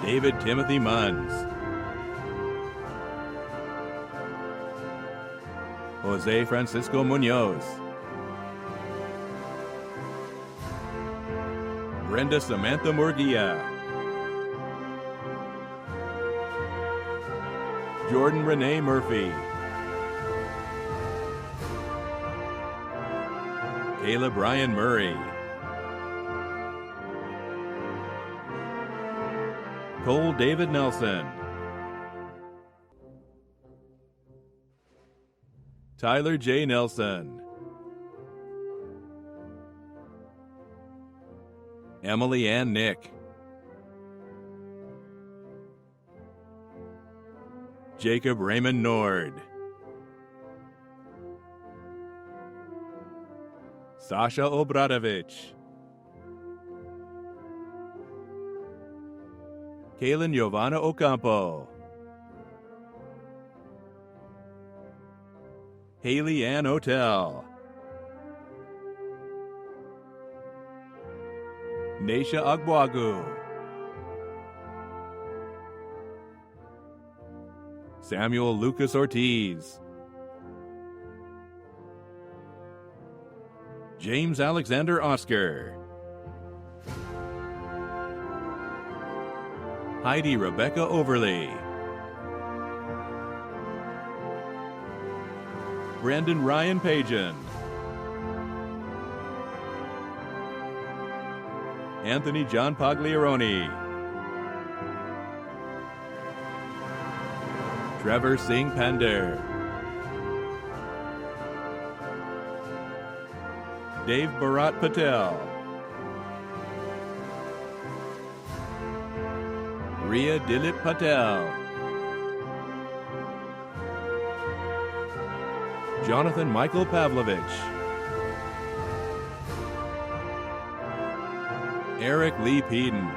David Timothy Munns, Jose Francisco Munoz. Brenda Samantha Murguia. Jordan Renee Murphy. Kayla Brian Murray. Cole David Nelson. Tyler J. Nelson. Emily Ann Nick. Jacob Raymond Nord. Sasha Obradovich. Kaylin Giovanna Ocampo. Haley Ann Otel. Naisha Agbuagu. Samuel Lucas Ortiz. James Alexander Oscar. Heidi Rebecca Overly. Brandon Ryan Pagan. Anthony John Pagliaroni. Trevor Singh Pender. Dave Bharat Patel. Ria Dilip Patel. Jonathan Michael Pavlovich. Eric Lee Peden.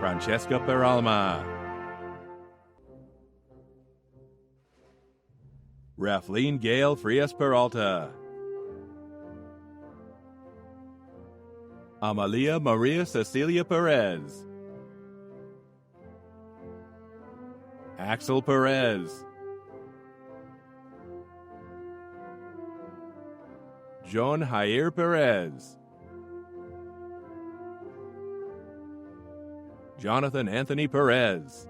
Francesca Peralma. Rafleen Gail Frias Peralta. Amalia Maria Cecilia Perez. Axel Perez. John Jair Perez. Jonathan Anthony Perez.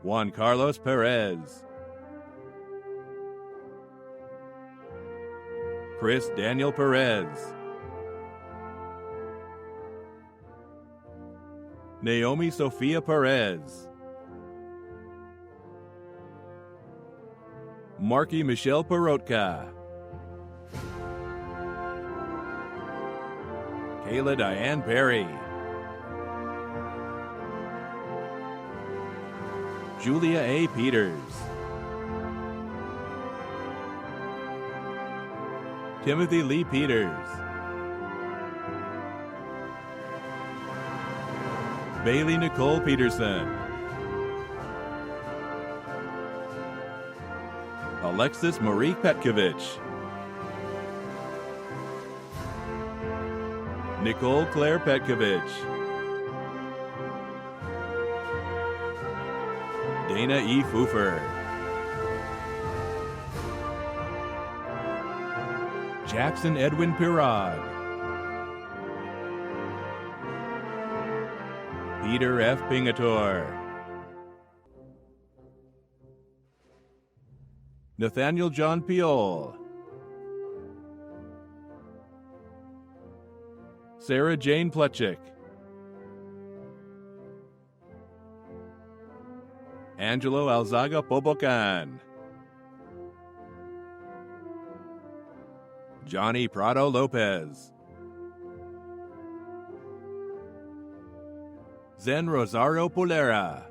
Juan Carlos Perez. Chris Daniel Perez. Naomi Sofia Perez. Marky Michelle Perotka. Kayla Diane Perry. Julia A. Peters. Timothy Lee Peters. Bailey Nicole Peterson. Alexis Marie Petkovich. Nicole Claire Petkovich. Dana E. Pfuffer. Jackson Edwin Pirog. Peter F. Pingator. Nathaniel John Piol. Sarah Jane Plechik. Angelo Alzaga Pobocan. Johnny Prado Lopez. Zen Rosario Pulera.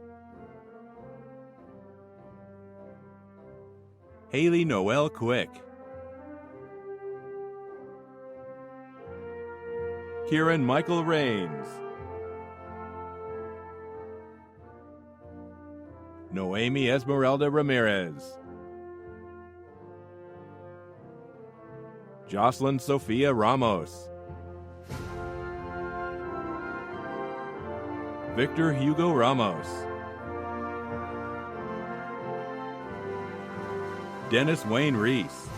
Haley Noel Quick. Kieran Michael Rains. Noemi Esmeralda Ramirez. Jocelyn Sofia Ramos. Victor Hugo Ramos, Dennis Wayne Reese,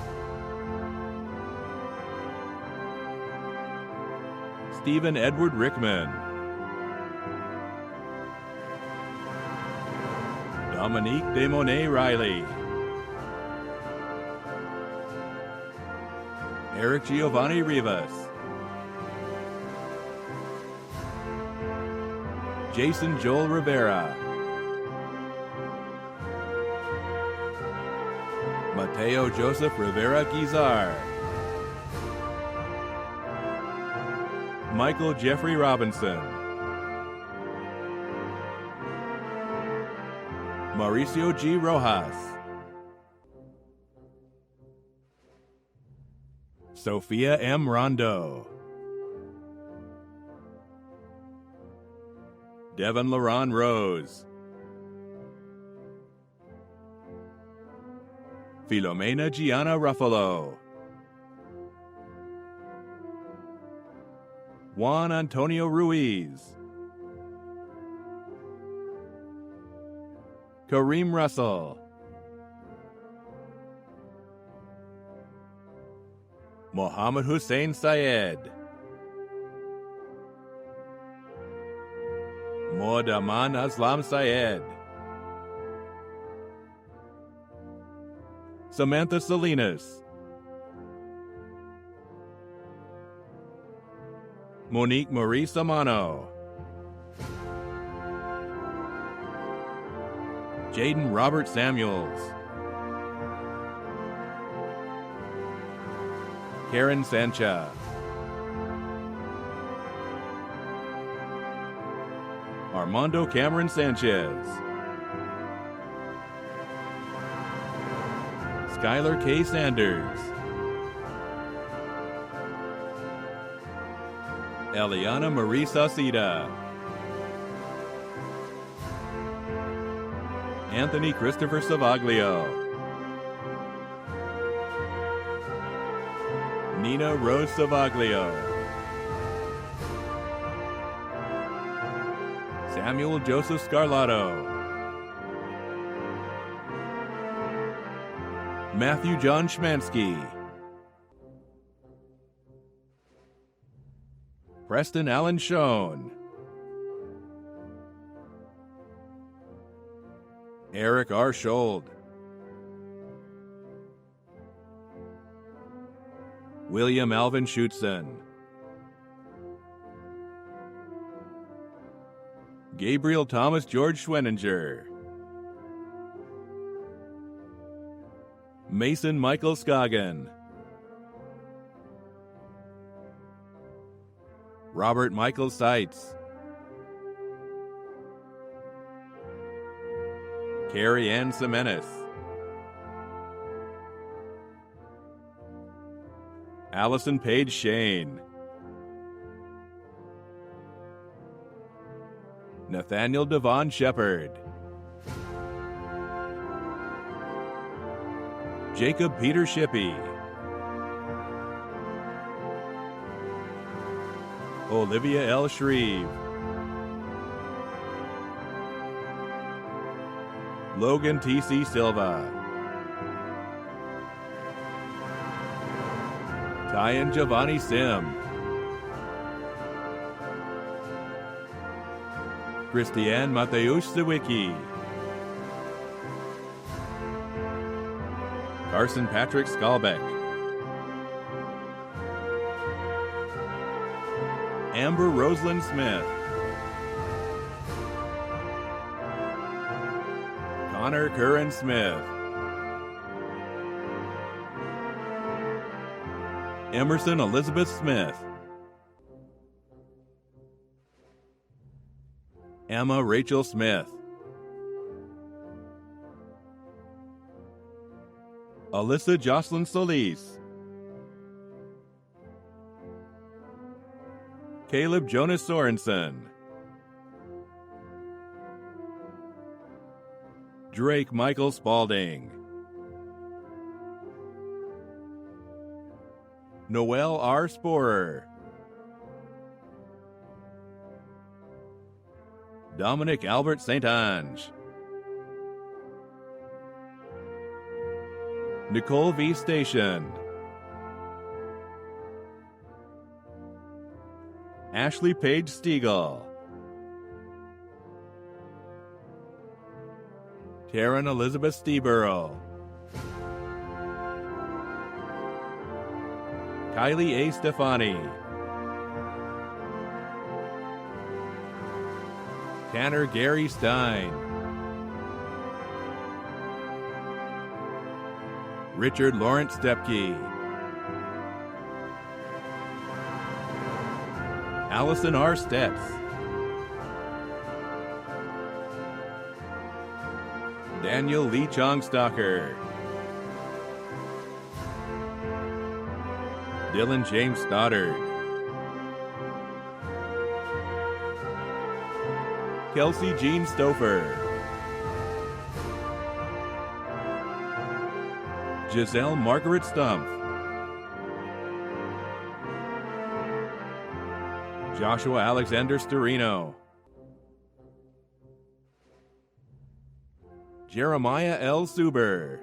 Stephen Edward Rickman, Dominique Desmonet Riley, Eric Giovanni Rivas, Jason Joel Rivera, Mateo Joseph Rivera Guizar, Michael Jeffrey Robinson, Mauricio G. Rojas, Sophia M. Rondo, Devin LaRon Rose, Filomena Gianna Ruffalo, Juan Antonio Ruiz, Kareem Russell, Mohammed Hussein Syed, Modaman Aslam Syed, Samantha Salinas, Monique Marie Samano, Jaden Robert Samuels, Karen Sancha, Armando Cameron Sanchez, Skylar K. Sanders, Eliana Marie Sauceda, Anthony Christopher Savaglio, Nina Rose Savaglio, Samuel Joseph Scarlato, Matthew John Schmansky, Preston Allen Schoen, Eric R. Schold, William Alvin Schutzen, Gabriel Thomas George Schweninger, Mason Michael Scoggin, Robert Michael Seitz, Carrie Ann Semenis, Allison Page Shane, Nathaniel Devon Shepard, Jacob Peter Shippey, Olivia L. Shreve, Logan T.C. Silva, Tyan Giovanni Sim, Christiane Mateusz Sawicki, Carson Patrick Skalbeck, Amber Rosalind Smith, Connor Curran Smith, Emerson Elizabeth Smith, Emma Rachel Smith, Alyssa Jocelyn Solis, Caleb Jonas Sorensen, Drake Michael Spalding, Noel R. Sporer, Dominic Albert St. Ange. Nicole V. Station. Ashley Page Stiegel. Taryn Elizabeth Steeborough. Kylie A. Stefani. Tanner Gary Stein. Richard Lawrence Stepke. Allison R. Stets. Daniel Lee Chongstocker. Dylan James Stoddard. Kelsey Jean Stouffer. Giselle Margaret Stumpf. Joshua Alexander Storino. Jeremiah L. Suber.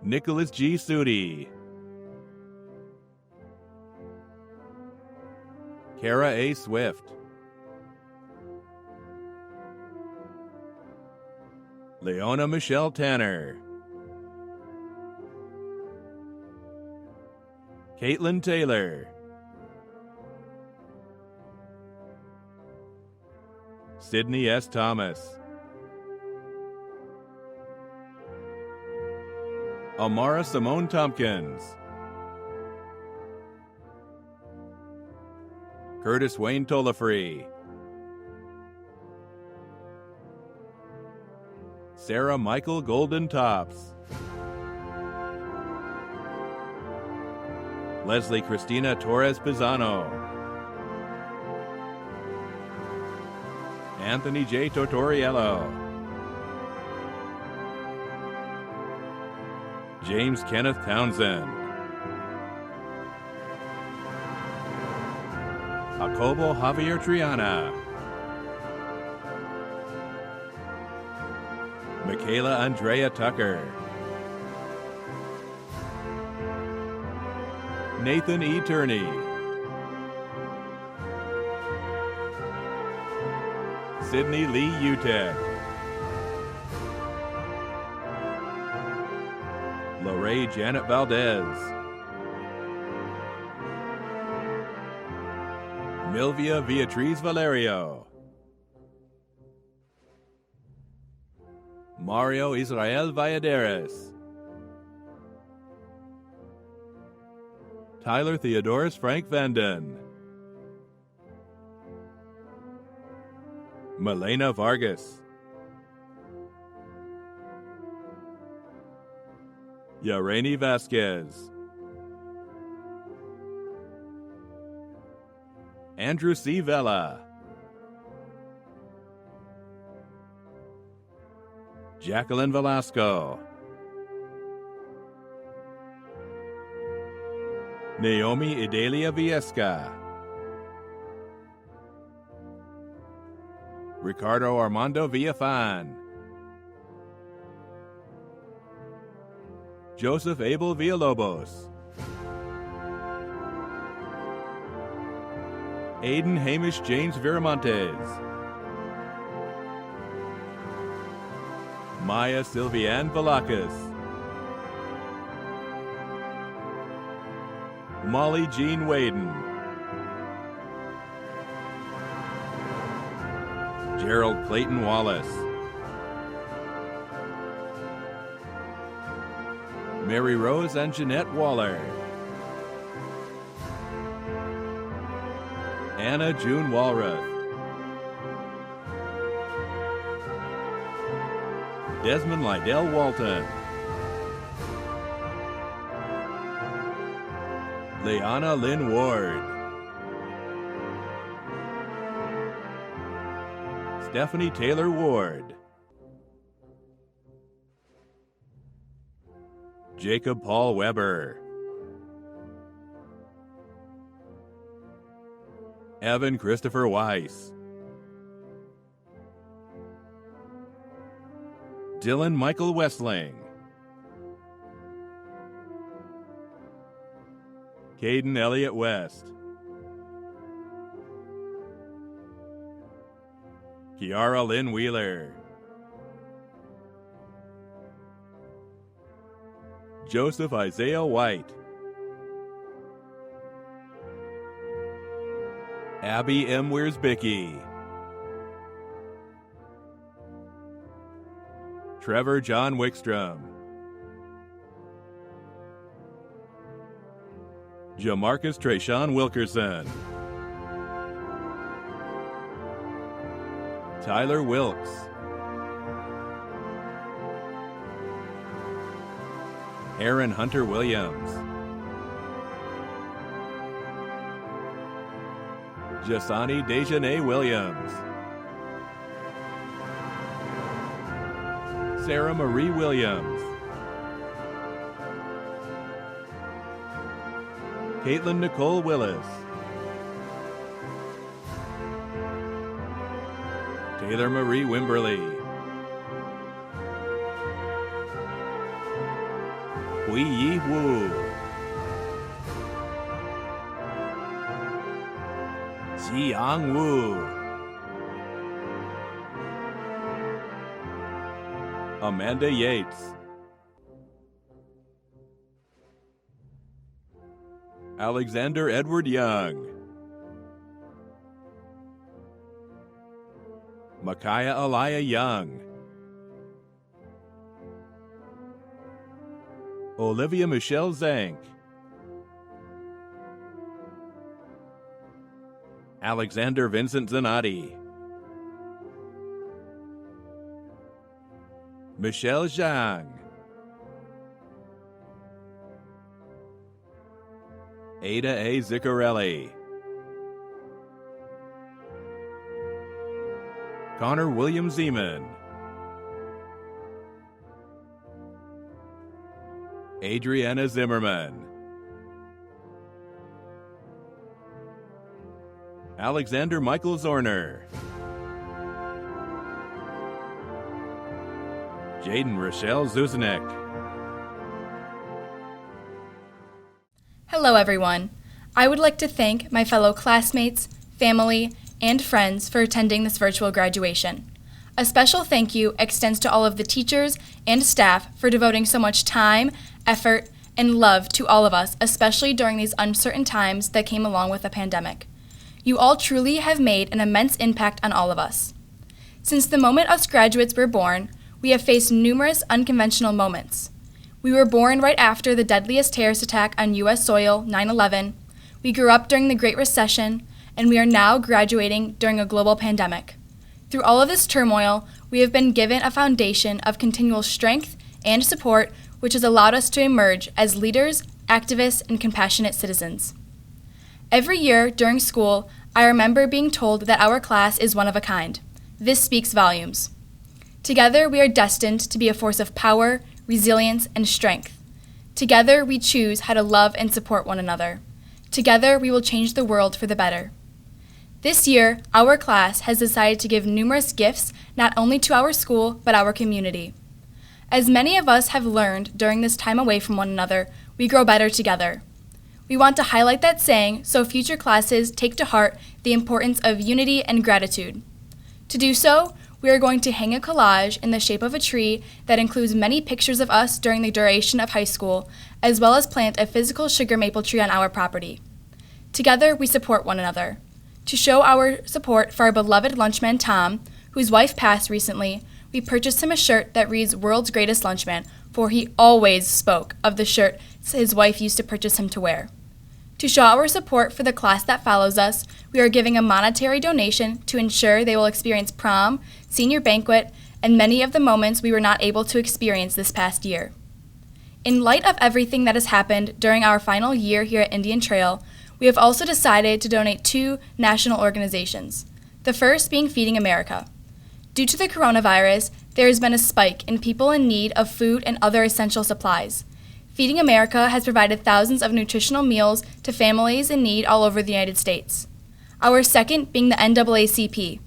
Nicholas G. Sudi. Kara A. Swift. Leona Michelle Tanner. Caitlin Taylor. Sydney S. Thomas. Amara Simone Tompkins. Curtis Wayne Tolafree. Sarah Michael Golden Tops. Leslie Christina Torres Pisano. Anthony J. Tortoriello. James Kenneth Townsend. Jacobo Javier Triana. Michaela Andrea Tucker. Nathan E. Turney. Sydney Lee Utek. Lorraine Janet Valdez. Milvia Beatriz Valerio. Mario Israel Valladares. Tyler Theodorus Frank Vanden. Milena Vargas. Yareni Vasquez. Andrew C. Vela. Jacqueline Velasco. Naomi Idalia Viesca. Ricardo Armando Villafan. Joseph Abel Villalobos. Aiden Hamish James Viramontes. Maya Sylviane Velakis. Molly Jean Waden. Gerald Clayton Wallace. Mary Rose and Jeanette Waller. Anna June Walrath. Desmond Lydell Walton. Leanna Lynn Ward. Stephanie Taylor Ward. Jacob Paul Weber. Evan Christopher Weiss, Dylan Michael Westling, Caden Elliott West, Kiara Lynn Wheeler, Joseph Isaiah White, Abby M. Wiersbicki, Trevor John Wickstrom, Jamarcus Trayshawn Wilkerson, Tyler Wilkes, Aaron Hunter Williams, Jasani Dejanay Williams, Sarah Marie Williams, Caitlin Nicole Willis, Taylor Marie Wimberly, Hui Yi Wu, Jiang Wu, Amanda Yates, Alexander Edward Young, Micaiah Aliyah Young, Olivia Michelle Zank, Alexander Vincent Zanatti, Michelle Zhang, Ada A. Ziccarelli, Connor William Zeman, Adriana Zimmerman, Alexander Michael Zorner, Jaden Rochelle Zuzanek. Hello everyone. I would like to thank my fellow classmates, family, and friends for attending this virtual graduation. A special thank you extends to all of the teachers and staff for devoting so much time, effort, and love to all of us, especially during these uncertain times that came along with the pandemic. You all truly have made an immense impact on all of us. Since the moment us graduates were born, we have faced numerous unconventional moments. We were born right after the deadliest terrorist attack on U.S. soil, 9/11. We grew up during the Great Recession, and we are now graduating during a global pandemic. Through all of this turmoil, we have been given a foundation of continual strength and support, which has allowed us to emerge as leaders, activists, and compassionate citizens. Every year during school, I remember being told that our class is one of a kind. This speaks volumes. Together, we are destined to be a force of power, resilience, and strength. Together, we choose how to love and support one another. Together, we will change the world for the better. This year, our class has decided to give numerous gifts not only to our school, but our community. As many of us have learned during this time away from one another, we grow better together. We want to highlight that saying so future classes take to heart the importance of unity and gratitude. To do so, we are going to hang a collage in the shape of a tree that includes many pictures of us during the duration of high school, as well as plant a physical sugar maple tree on our property. Together, we support one another. To show our support for our beloved lunchman Tom, whose wife passed recently, we purchased him a shirt that reads World's Greatest Lunchman, for he always spoke of the shirt his wife used to purchase him to wear. To show our support for the class that follows us, we are giving a monetary donation to ensure they will experience prom, senior banquet, and many of the moments we were not able to experience this past year. In light of everything that has happened during our final year here at Indian Trail, we have also decided to donate to national organizations, the first being Feeding America. Due to the coronavirus, there has been a spike in people in need of food and other essential supplies. Feeding America has provided thousands of nutritional meals to families in need all over the United States. Our second being the NAACP.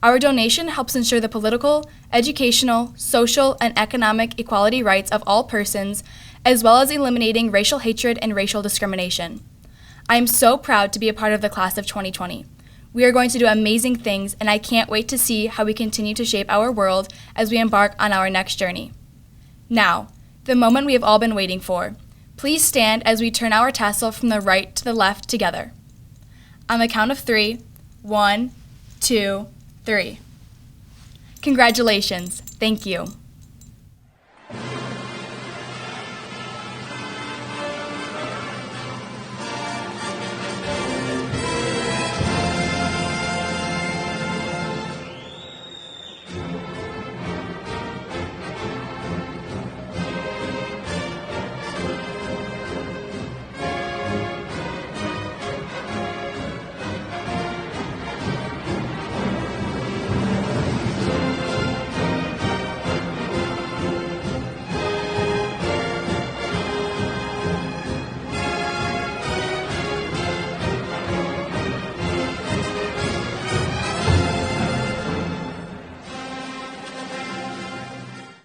Our donation helps ensure the political, educational, social, and economic equality rights of all persons, as well as eliminating racial hatred and racial discrimination. I am so proud to be a part of the class of 2020. We are going to do amazing things, and I can't wait to see how we continue to shape our world as we embark on our next journey. Now, the moment we have all been waiting for. Please stand as we turn our tassel from the right to the left together. On the count of 3, 1, 2, 3. Congratulations. Thank you.